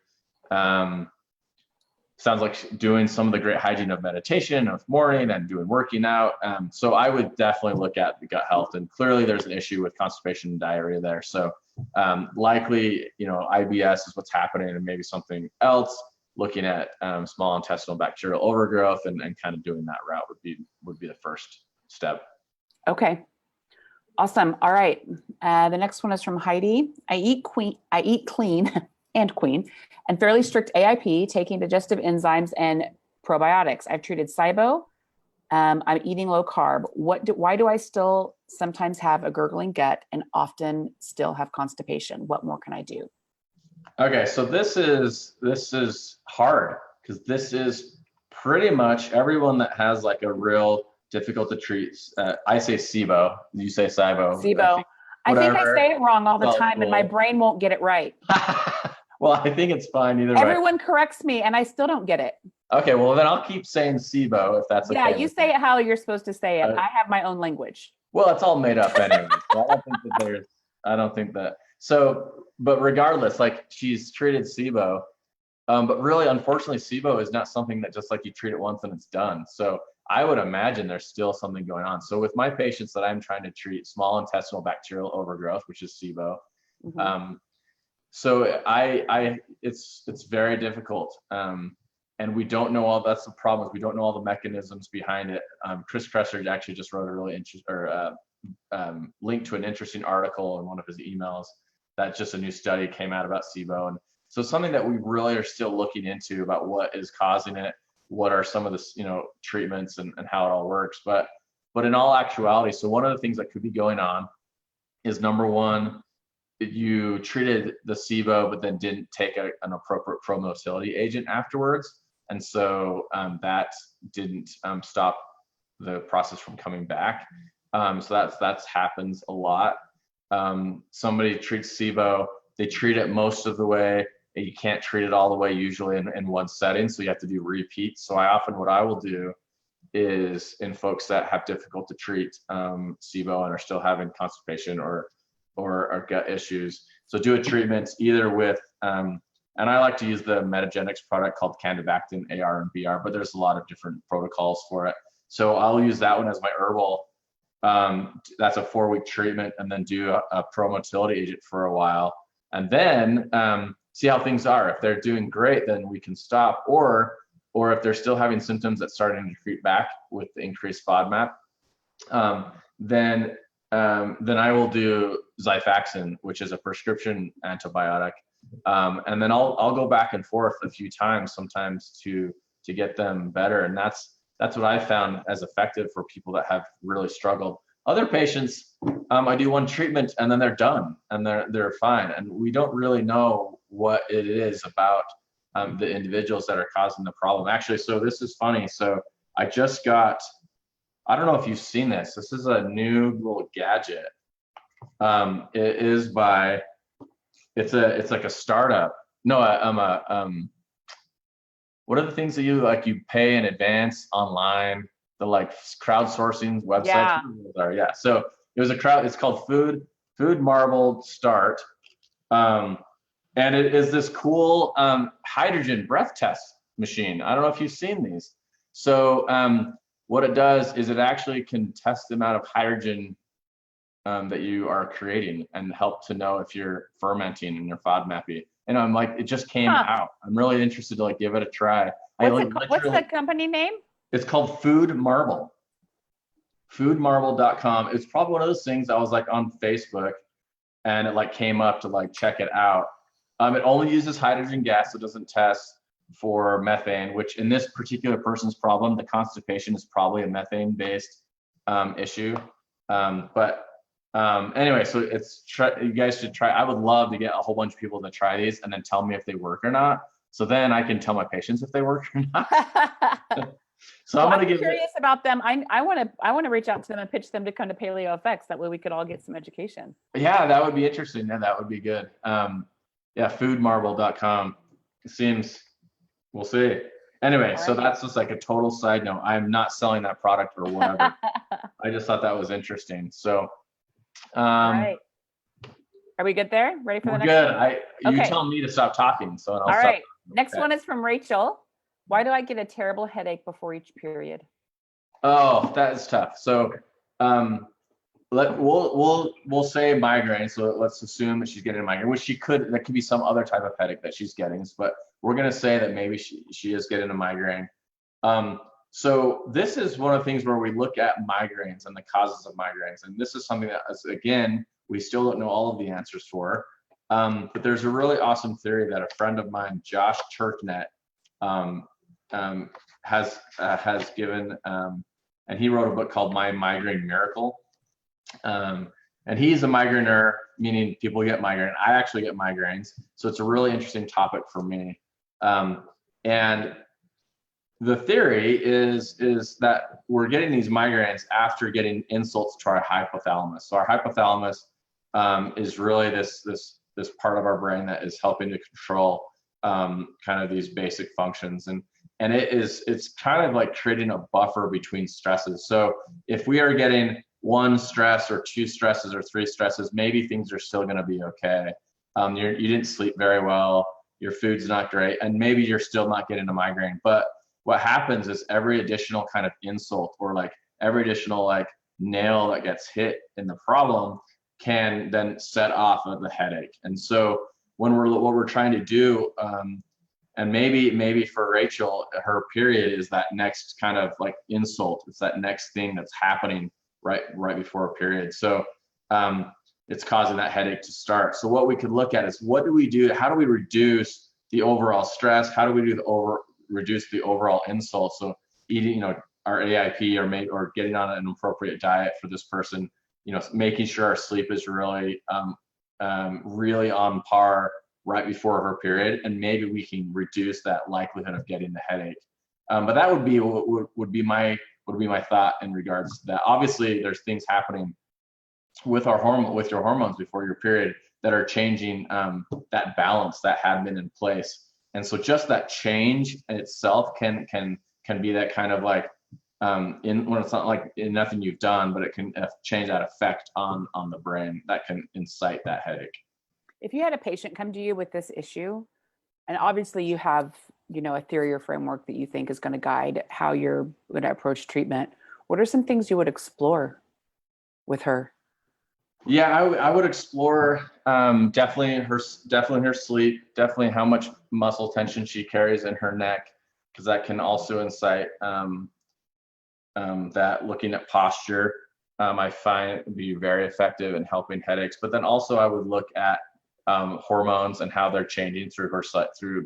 Sounds like doing some of the great hygiene of meditation of morning and working out. So I would definitely look at the gut health, and clearly there's an issue with constipation and diarrhea there. So likely, IBS is what's happening, and maybe something else. Looking at small intestinal bacterial overgrowth and kind of doing that route would be the first step. Okay. Awesome. All right. The next one is from Heidi. I eat clean and queen, and fairly strict AIP, taking digestive enzymes and probiotics. I've treated SIBO. I'm eating low carb. Why do I still sometimes have a gurgling gut and often still have constipation? What more can I do? Okay, so this is hard, because this is pretty much everyone that has like a real difficult to treat. I say SIBO. You say SIBO. SIBO. I think I say it wrong all the time, cool. And my brain won't get it right. Well, I think it's fine either way. Everyone corrects me, and I still don't get it. Okay, well then I'll keep saying SIBO if that's okay. Yeah, you say it how you're supposed to say it. I have my own language. Well, it's all made up anyway. So I don't think that. So, but regardless, like, she's treated SIBO, but really, unfortunately, SIBO is not something that just like you treat it once and it's done. So I would imagine there's still something going on. So with my patients that I'm trying to treat small intestinal bacterial overgrowth, which is SIBO, Mm-hmm. So it's very difficult. And we don't know that's the problem, is we don't know all the mechanisms behind it. Chris Kresser actually just wrote a really interesting, link to an interesting article in one of his emails that just a new study came out about SIBO. And so something that we really are still looking into about what is causing it, what are some of the treatments and how it all works. But in all actuality, so one of the things that could be going on is, number one, you treated the SIBO but then didn't take an appropriate pro-motility agent afterwards, and so that didn't stop the process from coming back. So that's happens a lot. Somebody treats SIBO, they treat it most of the way, and you can't treat it all the way usually in one setting, so you have to do repeats. So what I will do is, in folks that have difficult to treat SIBO and are still having constipation or gut issues, so do a treatment either with and I like to use the Metagenics product called Candibactin AR and BR, but there's a lot of different protocols for it. So I'll use that one as my herbal. That's a 4-week treatment, and then do a pro-motility agent for a while, and then see how things are. If they're doing great, then we can stop, or if they're still having symptoms that's starting to creep back with the increased FODMAP, then I will do Xifaxan, which is a prescription antibiotic, and then I'll go back and forth a few times, sometimes to get them better, and that's what I found as effective for people that have really struggled. Other patients, I do one treatment and then they're done and they're fine, and we don't really know what it is about the individuals that are causing the problem. Actually, so this is funny. So I just got, I don't know if you've seen this. This is a new little gadget. It is by, it's like a startup. No, what are the things that you pay in advance online? The like crowdsourcing websites. Yeah. So it was it's called Food Marble Start. And it is this cool hydrogen breath test machine. I don't know if you've seen these. So what it does is it actually can test the amount of hydrogen that you are creating and help to know if you're fermenting and you're FODMAPy. And I'm like, it just came out. I'm really interested to give it a try. What's the company name? It's called Food Marble. Foodmarble.com. It's probably one of those things I was on Facebook, and it came up to check it out. It only uses hydrogen gas. It doesn't test for methane, which in this particular person's problem, the constipation is probably a methane-based issue. Anyway, so you guys should try. I would love to get a whole bunch of people to try these and then tell me if they work or not. So then I can tell my patients if they work or not. So I'm curious about them. I want to reach out to them and pitch them to come to Paleo FX. That way we could all get some education. Yeah, that would be interesting. Yeah, that would be good. Yeah, foodmarble.com. It seems, we'll see. Anyway, so that's just a total side note. I'm not selling that product or whatever. I just thought that was interesting. So, all right. Are we good there? Ready for the next one? You tell me to stop talking. So I'll all right. Next one is from Rachel. Why do I get a terrible headache before each period? Oh, that is tough. So we'll say migraine. So let's assume that she's getting a migraine, which that could be some other type of headache that she's getting, but we're going to say that maybe she is getting a migraine. So this is one of the things where we look at migraines and the causes of migraines. And this is something that, again, we still don't know all of the answers for. But there's a really awesome theory that a friend of mine, Josh Turknet, has given, and he wrote a book called My Migraine Miracle. And he's a migraineur, meaning people get migraine. I actually get migraines. So it's a really interesting topic for me. And the theory is that we're getting these migraines after getting insults to our hypothalamus. So our hypothalamus is really this part of our brain that is helping to control kind of these basic functions. And it's kind of like creating a buffer between stresses. So if we are getting one stress or two stresses or three stresses, maybe things are still going to be okay. You didn't sleep very well, your food's not great, and maybe you're still not getting a migraine. But what happens is every additional kind of insult or every additional nail that gets hit in the problem can then set off of the headache. And so what we're trying to do, and maybe for Rachel, her period is that next kind of insult. It's that next thing that's happening right before a period. So it's causing that headache to start. So what we could look at is, what do we do? How do we reduce the overall stress? How do we reduce the overall insult? So eating, our AIP or getting on an appropriate diet for this person, making sure our sleep is really on par right before her period, and maybe we can reduce that likelihood of getting the headache. But that would be my thought in regards to that. Obviously, there's things happening with your hormones before your period that are changing that balance that had been in place. And so just that change in itself can be that kind of when it's not nothing you've done, but it can change that effect on the brain that can incite that headache. If you had a patient come to you with this issue, And obviously you have, a theory or framework that you think is going to guide how you're going to approach treatment. What are some things you would explore with her? Yeah, I would explore definitely her sleep, definitely how much muscle tension she carries in her neck, because that can also incite that. Looking at posture, I find it would be very effective in helping headaches. But then also I would look at hormones and how they're changing through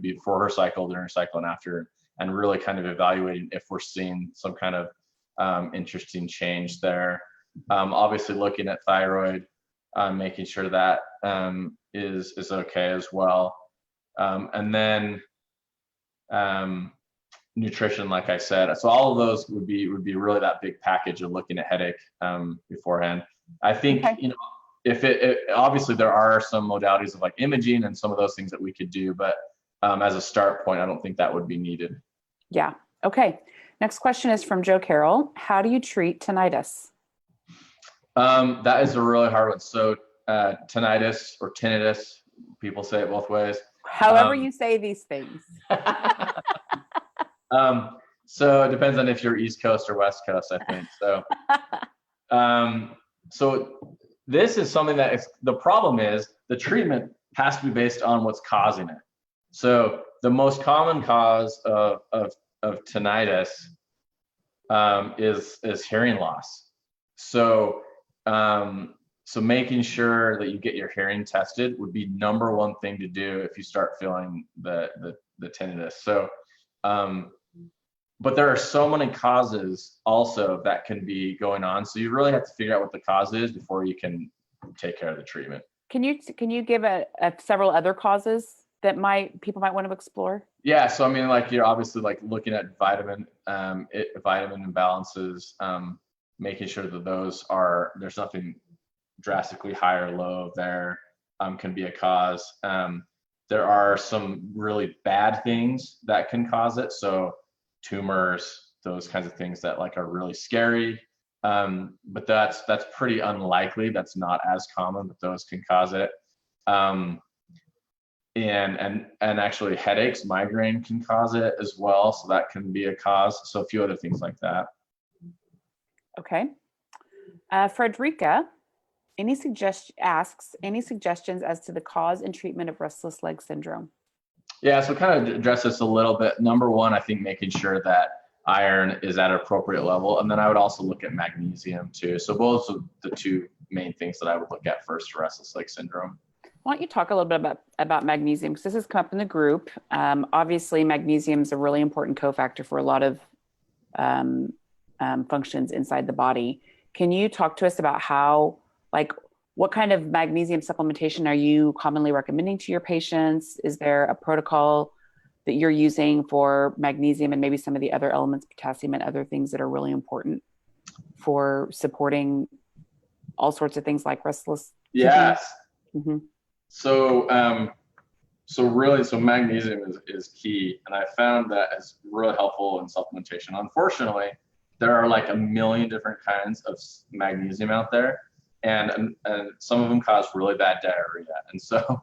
before her cycle, during her cycle, and after, and really kind of evaluating if we're seeing some kind of interesting change there. Obviously looking at thyroid, making sure that is okay as well. And then nutrition, like I said. So all of those would be really that big package of looking at headache beforehand. I think, Okay. if it obviously there are some modalities of like imaging and some of those things that we could do, but as a start point, I don't think that would be needed. Yeah. Okay. Next question is from Joe Carroll. How do you treat tinnitus? That is a really hard one. So tinnitus or tinnitus, people say it both ways. However you say these things. So it depends on if you're East Coast or West Coast, I think. So, so this is something that the problem is the treatment has to be based on what's causing it. So the most common cause of tinnitus is hearing loss. So making sure that you get your hearing tested would be number one thing to do if you start feeling the tinnitus. So, but there are so many causes also that can be going on. So you really have to figure out what the cause is before you can take care of the treatment. Can you give several other causes that people might want to explore? Yeah. So, I mean, like you're obviously like looking at vitamin imbalances, making sure that there's nothing drastically high or low there, can be a cause. There are some really bad things that can cause it. So tumors, those kinds of things that like are really scary. But that's pretty unlikely. That's not as common, but those can cause it. And actually headaches, migraine can cause it as well. So that can be a cause. So a few other things like that. Okay. Frederica, any suggestions as to the cause and treatment of restless leg syndrome? Yeah, so kind of address this a little bit. Number one, I think making sure that iron is at an appropriate level. And then I would also look at magnesium too. So both of the two main things that I would look at first for restless leg syndrome. Why don't you talk a little bit about magnesium? Because this has come up in the group. Obviously, magnesium is a really important cofactor for a lot of functions inside the body. Can you talk to us about what kind of magnesium supplementation are you commonly recommending to your patients? Is there a protocol that you're using for magnesium and maybe some of the other elements, potassium and other things that are really important for supporting all sorts of things like restless? Yes. Mm-hmm. So magnesium is key. And I found that it's really helpful in supplementation. Unfortunately, there are like a million different kinds of magnesium out there. And some of them cause really bad diarrhea. And so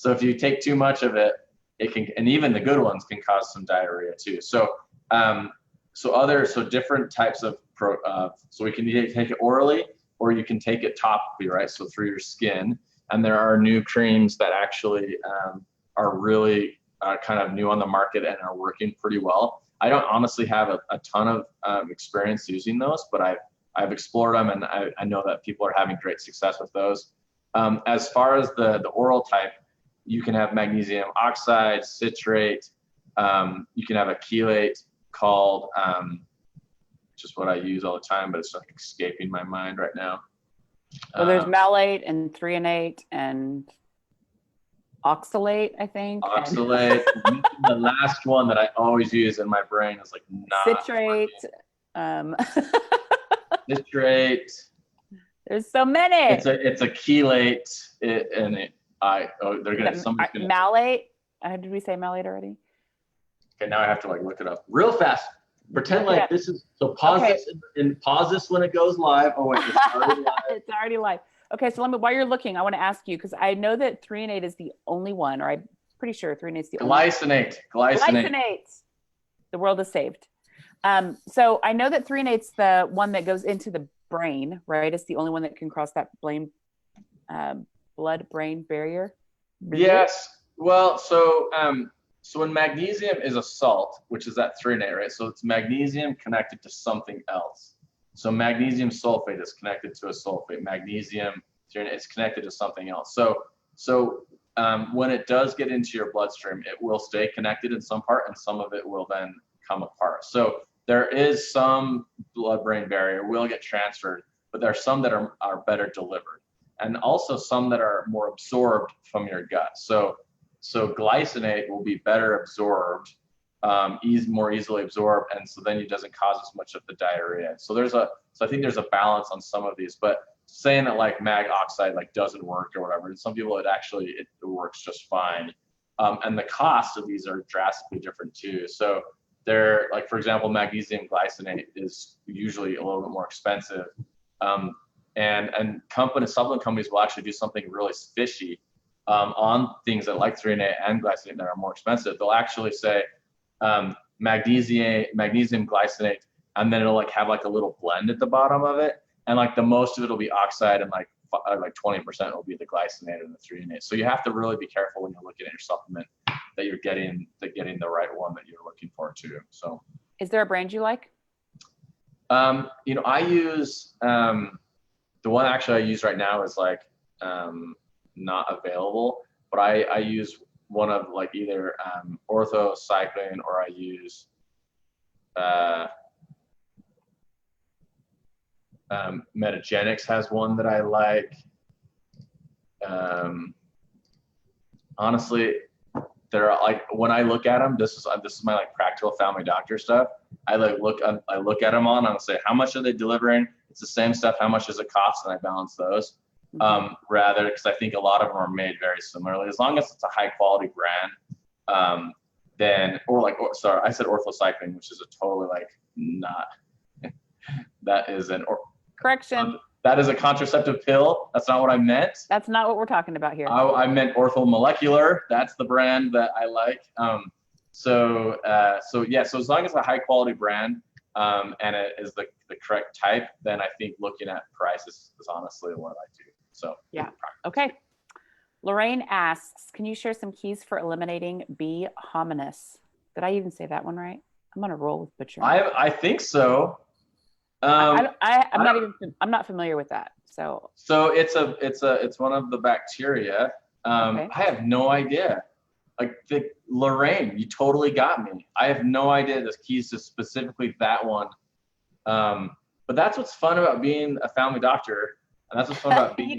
if you take too much of it, it can, and even the good ones can cause some diarrhea too. So different types of so we can either take it orally or you can take it topically, right? So through your skin. And there are new creams that actually are really kind of new on the market and are working pretty well. I don't honestly have a ton of experience using those, but I've explored them and I know that people are having great success with those. As far as the oral type, you can have magnesium oxide, citrate. You can have a chelate called, just what I use all the time, but it's like escaping my mind right now. Well, there's malate and threonate and oxalate, I think. Oxalate. The last one that I always use in my brain is like citrate. Citrate. There's so many. It's a chelate. They're gonna malate. Did we say malate already? Okay, now I have to like look it up real fast. Pretend like this is so. Pause this and pause this when it goes live. Oh wait, it's already live. It's already live. Okay, so while you're looking, I want to ask you because I know that threonate is the only one, or Pretty sure threonate's the only. Glycinate. Glycinate. The world is saved. So I know that threonate's the one that goes into the brain, right? It's the only one that can cross that blood-brain barrier. Yes. Well, so when magnesium is a salt, which is that threonate, right? So it's magnesium connected to something else. So magnesium sulfate is connected to a sulfate. Magnesium threonate is connected to something else. So when it does get into your bloodstream, it will stay connected in some part, and some of it will then come apart. So there is some blood-brain barrier will get transferred, but there are some that are better delivered, and also some that are more absorbed from your gut. So glycinate will be better absorbed, more easily absorbed, and so then it doesn't cause as much of the diarrhea. So I think there's a balance on some of these, but saying that like mag oxide like doesn't work or whatever, some people it works just fine. And the cost of these are drastically different too. So they're like, for example, magnesium glycinate is usually a little bit more expensive. And supplement companies will actually do something really fishy on things that like threonate and glycinate that are more expensive. They'll actually say magnesium glycinate, and then it'll like have like a little blend at the bottom of it, and like the most of it will be oxide, and like 20% will be the glycinate and the threonate. So you have to really be careful when you're looking at your supplement that you're getting the right one that you're looking for too. So is there a brand you like? I use the one actually I use right now is like not available, but I use one of like either orthocycline, or I use Metagenics has one that I like. Honestly, they're like, when I look at them, this is my like practical family doctor stuff. I look at them on and I'll say, how much are they delivering? It's the same stuff. How much does it cost? And I balance those. Rather, because I think a lot of them are made very similarly. As long as it's a high quality brand, sorry, I said orthocycline, which is a totally like not. That is correction. That is a contraceptive pill. That's not what I meant. That's not what we're talking about here. I meant orthomolecular. That's the brand that I like. So as long as it's a high quality brand, and it is the correct type, then I think looking at prices is honestly what I do. So yeah. Okay. Lorraine asks, can you share some keys for eliminating B. hominis? Did I even say that one right? I'm on a roll with butchering. I think so. I'm not familiar with that. So it's one of the bacteria. Okay. I have no idea. Like Lorraine, you totally got me. I have no idea the keys to specifically that one. But that's what's fun about being a family doctor, and that's what's fun about being.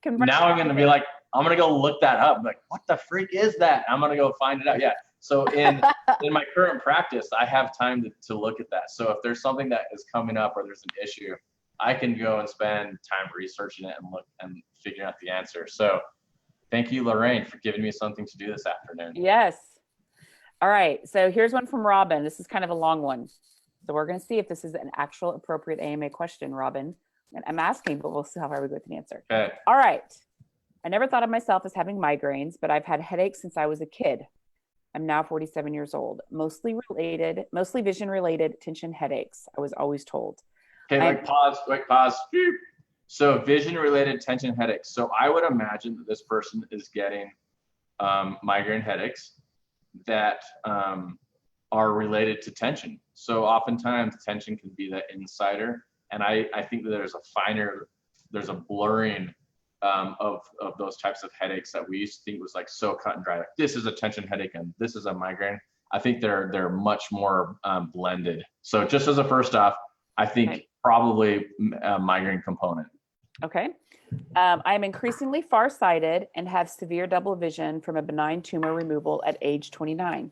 Now I'm gonna be like, I'm gonna go look that up. I'm like, what the freak is that? I'm gonna go find it out. Yeah. So in my current practice, I have time to look at that. So if there's something that is coming up or there's an issue, I can go and spend time researching it and look and figuring out the answer. So thank you, Lorraine, for giving me something to do this afternoon. Yes. All right. So here's one from Robin. This is kind of a long one. So we're going to see if this is an actual appropriate AMA question, Robin. And I'm asking, but we'll see how far we go with the answer. Okay. All right. I never thought of myself as having migraines, but I've had headaches since I was a kid. I'm now 47 years old, mostly vision related tension headaches. I was always told. Okay, pause. So vision related tension headaches. So I would imagine that this person is getting migraine headaches that are related to tension. So oftentimes tension can be the insider. And I think that there's a blurring of those types of headaches that we used to think was like so cut and dry. Like this is a tension headache and this is a migraine. I think they're much more blended. So just as a first off, I think probably a migraine component. Okay. I'm increasingly farsighted and have severe double vision from a benign tumor removal at age 29.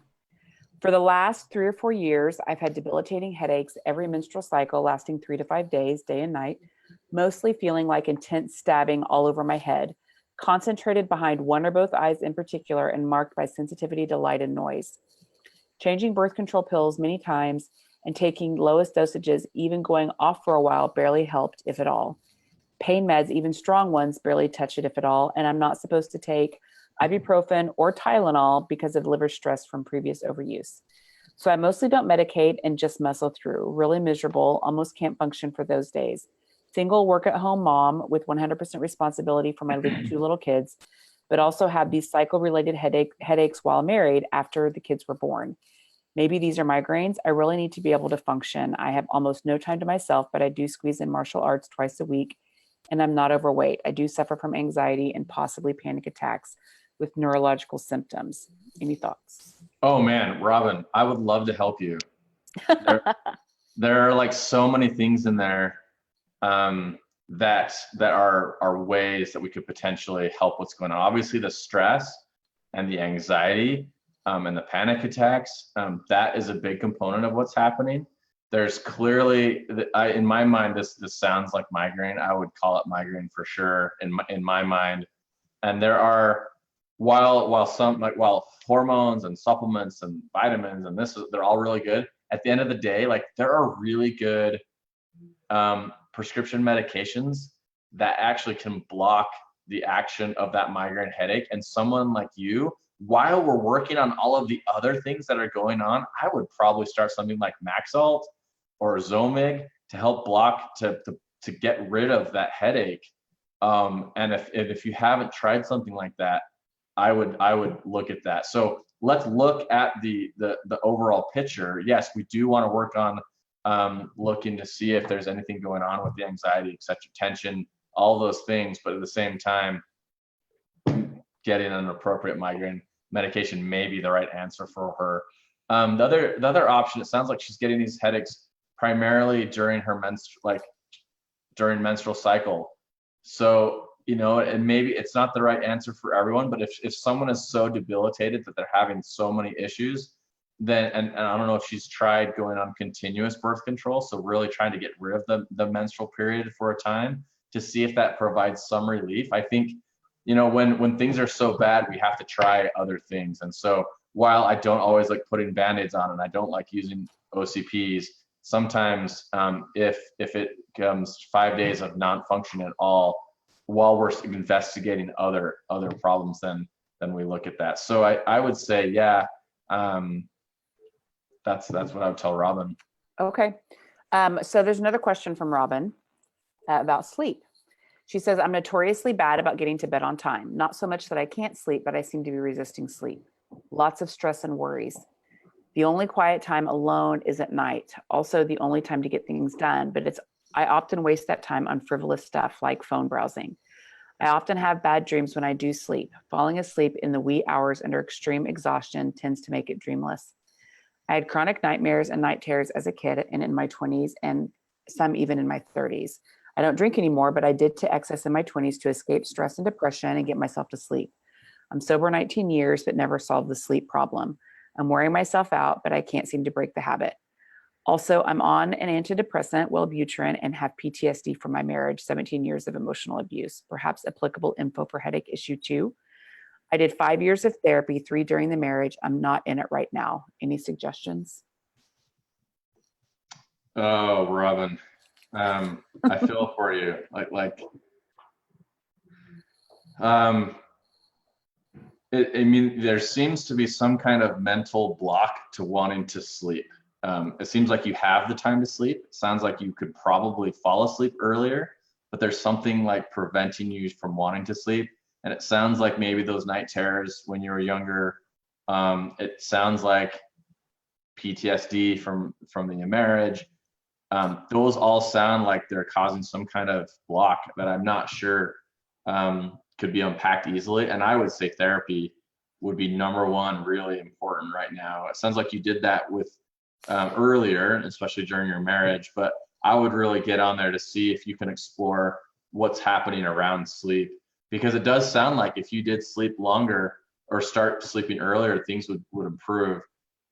For the last 3 or 4 years, I've had debilitating headaches every menstrual cycle lasting 3 to 5 days, day and night, mostly feeling like intense stabbing all over my head, concentrated behind one or both eyes in particular, and marked by sensitivity to light and noise. Changing birth control pills many times and taking lowest dosages, even going off for a while, barely helped, if at all. Pain meds, even strong ones, barely touch it, if at all, and I'm not supposed to take ibuprofen, or Tylenol because of liver stress from previous overuse. So I mostly don't medicate and just muscle through. Really miserable, almost can't function for those days. Single work-at-home mom with 100% responsibility for my 2 little kids, but also have these cycle-related headaches while married after the kids were born. Maybe these are migraines. I really need to be able to function. I have almost no time to myself, but I do squeeze in martial arts twice a week, and I'm not overweight. I do suffer from anxiety and possibly panic attacks with neurological symptoms. Any thoughts? Oh man, Robin, I would love to help you. There are like so many things in there that are ways that we could potentially help what's going on. Obviously, the stress and the anxiety and the panic attacks, that is a big component of what's happening. There's clearly, in my mind, this sounds like migraine. I would call it migraine for sure in my mind. And there are, while hormones and supplements and vitamins and they're all really good. At the end of the day, like there are really good prescription medications that actually can block the action of that migraine headache. And someone like you, while we're working on all of the other things that are going on, I would probably start something like Maxalt or Zomig to help block to get rid of that headache. And if you haven't tried something like that, I would look at that. So let's look at the overall picture. Yes, we do want to work on looking to see if there's anything going on with the anxiety, etc., tension, all those things. But at the same time, getting an appropriate migraine medication may be the right answer for her. The other option, it sounds like she's getting these headaches primarily during her during menstrual cycle. So, and maybe it's not the right answer for everyone, but if someone is so debilitated that they're having so many issues, then, and I don't know if she's tried going on continuous birth control, so really trying to get rid of the menstrual period for a time to see if that provides some relief. I think, when things are so bad, we have to try other things. And so while I don't always like putting Band-Aids on and I don't like using OCPs, sometimes if it comes 5 days of non-function at all, while we're investigating other problems, then we look at that. So I would say, yeah, that's what I would tell Robin. Okay. So there's another question from Robin about sleep. She says, I'm notoriously bad about getting to bed on time. Not so much that I can't sleep, but I seem to be resisting sleep. Lots of stress and worries. The only quiet time alone is at night. Also the only time to get things done, but I often waste that time on frivolous stuff like phone browsing. I often have bad dreams when I do sleep. Falling asleep in the wee hours under extreme exhaustion tends to make it dreamless. I had chronic nightmares and night terrors as a kid and in my 20s and some even in my 30s. I don't drink anymore, but I did to excess in my 20s to escape stress and depression and get myself to sleep. I'm sober 19 years, but never solved the sleep problem. I'm wearing myself out, but I can't seem to break the habit. Also, I'm on an antidepressant, Wellbutrin, and have PTSD from my marriage, 17 years of emotional abuse. Perhaps applicable info for headache issue 2. I did 5 years of therapy, 3 during the marriage. I'm not in it right now. Any suggestions? Oh, Robin, I feel for you. I mean, there seems to be some kind of mental block to wanting to sleep. It seems like you have the time to sleep. It sounds like you could probably fall asleep earlier, but there's something like preventing you from wanting to sleep. And it sounds like maybe those night terrors when you were younger, it sounds like PTSD from the marriage. Those all sound like they're causing some kind of block that I'm not sure could be unpacked easily. And I would say therapy would be number one, really important right now. It sounds like you did that with earlier, especially during your marriage, but I would really get on there to see if you can explore what's happening around sleep, because it does sound like if you did sleep longer or start sleeping earlier, things would improve.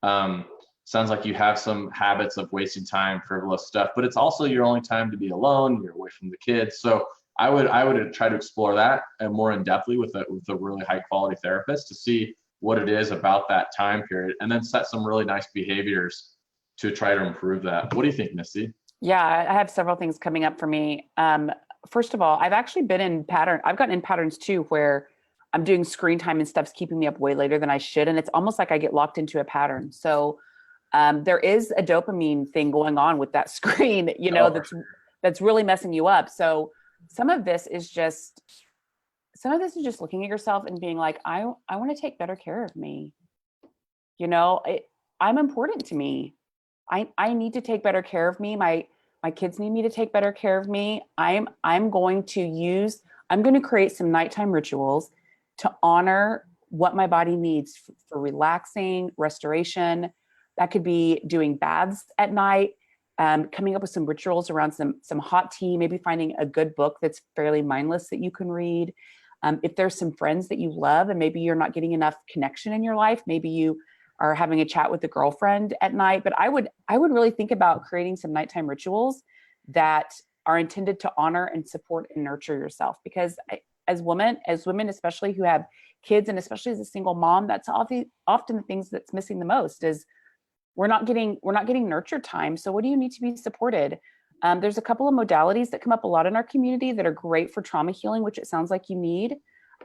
Sounds like you have some habits of wasting time, frivolous stuff, but it's also your only time to be alone. You're away from the kids. So I would try to explore that and more in depthly with a really high quality therapist to see what it is about that time period, and then set some really nice behaviors to try to improve that. What do you think, Misty? Yeah, I have several things coming up for me. First of all, I've actually been in pattern. I've gotten in patterns too, where I'm doing screen time and stuff's keeping me up way later than I should. And it's almost like I get locked into a pattern. So there is a dopamine thing going on with that screen, that's really messing you up. So some of this is just looking at yourself and being like, I want to take better care of me. I'm important to me. I need to take better care of me. My kids need me to take better care of me. I'm going to create some nighttime rituals to honor what my body needs for relaxing, restoration. That could be doing baths at night, coming up with some rituals around some hot tea, maybe finding a good book that's fairly mindless that you can read. If there's some friends that you love and maybe you're not getting enough connection in your life, maybe you are having a chat with a girlfriend at night. But I would really think about creating some nighttime rituals that are intended to honor and support and nurture yourself. Because as women, especially who have kids, and especially as a single mom, that's often the things that's missing the most is we're not getting nurture time. So what do you need to be supported? There's a couple of modalities that come up a lot in our community that are great for trauma healing, which it sounds like you need.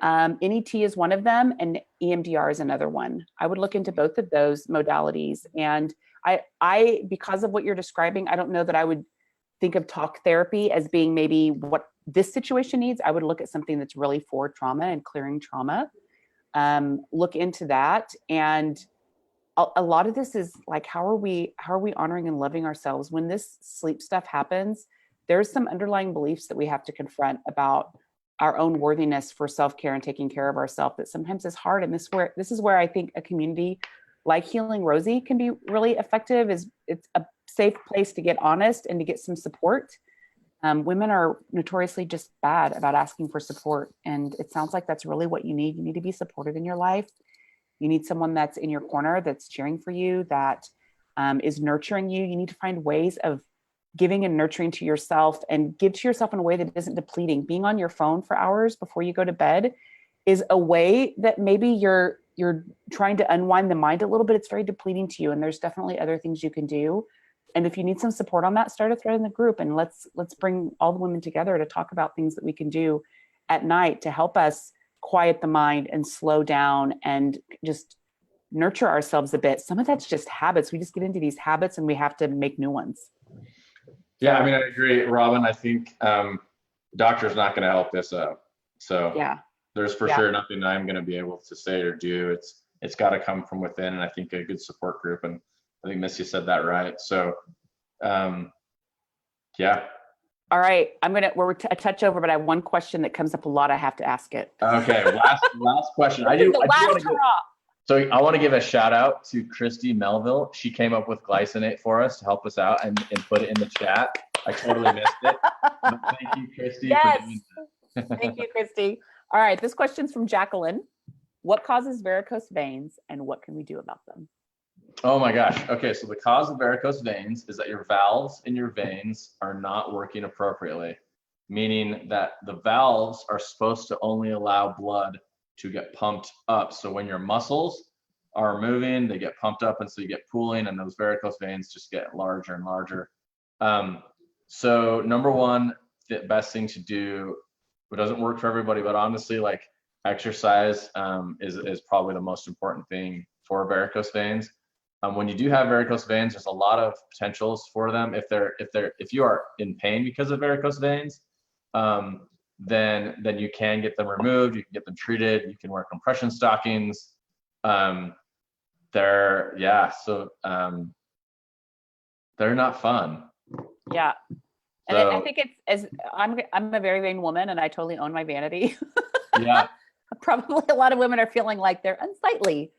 NET is one of them, and EMDR is another one. I would look into both of those modalities. And I because of what you're describing, I don't know that I would think of talk therapy as being maybe what this situation needs. I would look at something that's really for trauma and clearing trauma. Look into that. And a lot of this is like, how are we honoring and loving ourselves when this sleep stuff happens? There's some underlying beliefs that we have to confront about our own worthiness for self-care and taking care of ourselves that sometimes is hard. And this is where I think a community like Healing Rosie can be really effective. It's a safe place to get honest and to get some support. Women are notoriously just bad about asking for support. And it sounds like that's really what you need. You need to be supported in your life. You need someone that's in your corner, that's cheering for you, that is nurturing you. You need to find ways of giving and nurturing to yourself, and give to yourself in a way that isn't depleting. Being on your phone for hours before you go to bed is a way that maybe you're trying to unwind the mind a little bit. It's very depleting to you. And there's definitely other things you can do. And if you need some support on that, start a thread in the group, and let's bring all the women together to talk about things that we can do at night to help us quiet the mind and slow down and just nurture ourselves a bit. Some of that's just habits. We just get into these habits and we have to make new ones. Yeah, I mean, I agree, Robin. I think doctor's not going to help this out. So yeah, there's for sure nothing I'm going to be able to say or do. It's got to come from within, and I think a good support group. And I think Missy said that right. So, yeah. All right, we're a touch over, but I have one question that comes up a lot. I have to ask it. Okay, last question. So I want to give a shout out to Christy Melville. She came up with glycinate for us to help us out and put it in the chat. I totally missed it. But thank you, Christy. Yes. For doing that. Thank you, Christy. All right, this question's from Jacqueline. What causes varicose veins and what can we do about them? Oh my gosh. Okay, so the cause of varicose veins is that your valves in your veins are not working appropriately, meaning that the valves are supposed to only allow blood to get pumped up. So when your muscles are moving, they get pumped up, and so you get pooling, and those varicose veins just get larger and larger. So number one, the best thing to do, it doesn't work for everybody, but honestly, like exercise is probably the most important thing for varicose veins. When you do have varicose veins, there's a lot of potentials for them. If you are in pain because of varicose veins, then you can get them removed. You can get them treated. You can wear compression stockings. They're not fun. Yeah. And so, I think I'm a very vain woman, and I totally own my vanity. Yeah. Probably a lot of women are feeling like they're unsightly.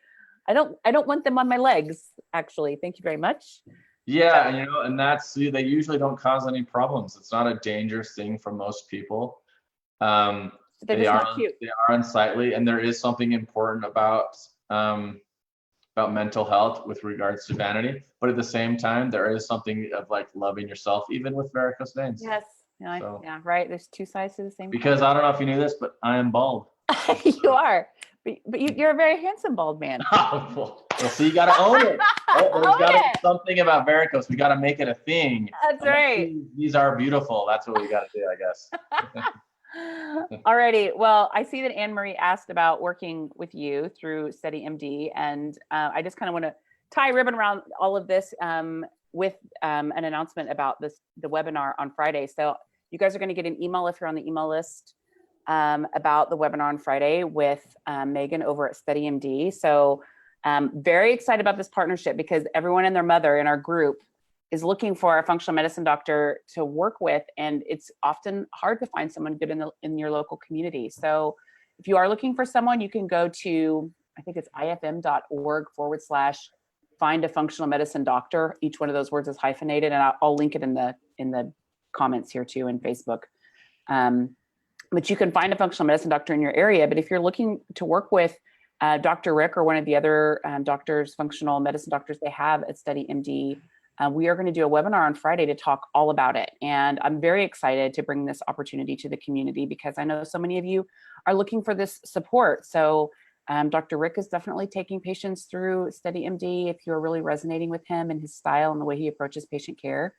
I don't want them on my legs, actually. Thank you very much. Yeah, and they usually don't cause any problems. It's not a dangerous thing for most people. They are unsightly, and there is something important about mental health with regards to vanity. But at the same time, there is something of like loving yourself, even with varicose veins. Yes. Yeah, right. There's two sides to the same. Because I don't know if you knew this, but I am bald. You are, but you're a very handsome bald man. Well, see, you got to own it. There's got to be something about varicose. We got to make it a thing. That's right. These are beautiful. That's what we got to do, I guess. Alrighty. Well, I see that Anne Marie asked about working with you through SteadyMD, and I just kind of want to tie a ribbon around all of this with an announcement about the webinar on Friday. So you guys are going to get an email if you're on the email list about the webinar on Friday with Megan over at SteadyMD. So very excited about this partnership because everyone and their mother in our group is looking for a functional medicine doctor to work with, and it's often hard to find someone good in your local community. So if you are looking for someone, you can go to, I think it's ifm.org/find a functional medicine doctor. Each one of those words is hyphenated, and I'll link it in the comments here too in Facebook. But you can find a functional medicine doctor in your area. But if you're looking to work with Dr. Rick or one of the other doctors, functional medicine doctors they have at SteadyMD, we are going to do a webinar on Friday to talk all about it. And I'm very excited to bring this opportunity to the community because I know so many of you are looking for this support. So Dr. Rick is definitely taking patients through SteadyMD. If you're really resonating with him and his style and the way he approaches patient care,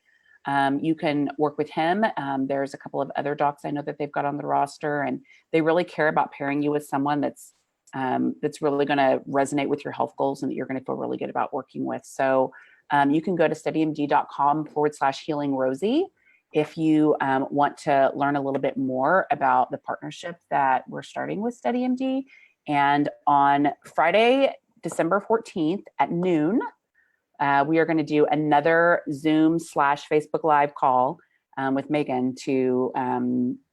you can work with him. There's a couple of other docs I know that they've got on the roster, and they really care about pairing you with someone that's really going to resonate with your health goals and that you're going to feel really good about working with. So you can go to steadymd.com/healing Rosie if you want to learn a little bit more about the partnership that we're starting with SteadyMD. And on Friday, December 14th at noon, we are going to do another Zoom/Facebook Live call with Megan to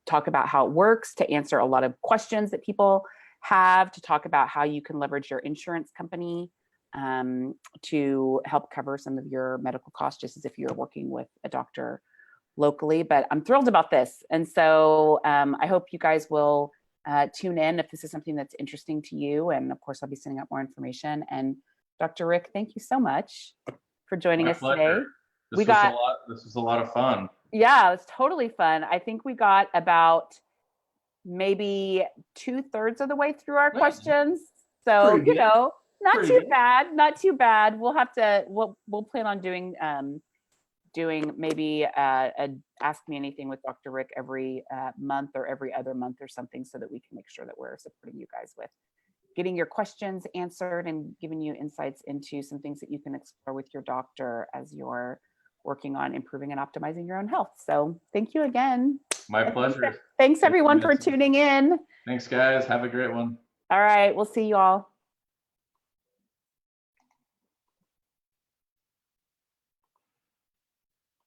talk about how it works, to answer a lot of questions that people have, to talk about how you can leverage your insurance company to help cover some of your medical costs, just as if you're working with a doctor locally. But I'm thrilled about this. And so I hope you guys will tune in if this is something that's interesting to you. And of course, I'll be sending out more information. And Dr. Rick, thank you so much for joining us today. This was a lot of fun. Yeah, it's totally fun. I think we got about maybe 2/3 of the way through our questions. So, you know, not too bad, not too bad. We'll have to, we'll plan on doing maybe a Ask Me Anything with Dr. Rick every month or every other month or something, so that we can make sure that we're supporting you guys with getting your questions answered and giving you insights into some things that you can explore with your doctor as you're working on improving and optimizing your own health. So thank you again. My pleasure. Thanks everyone for tuning in. Thanks guys. Have a great one. All right. We'll see you all.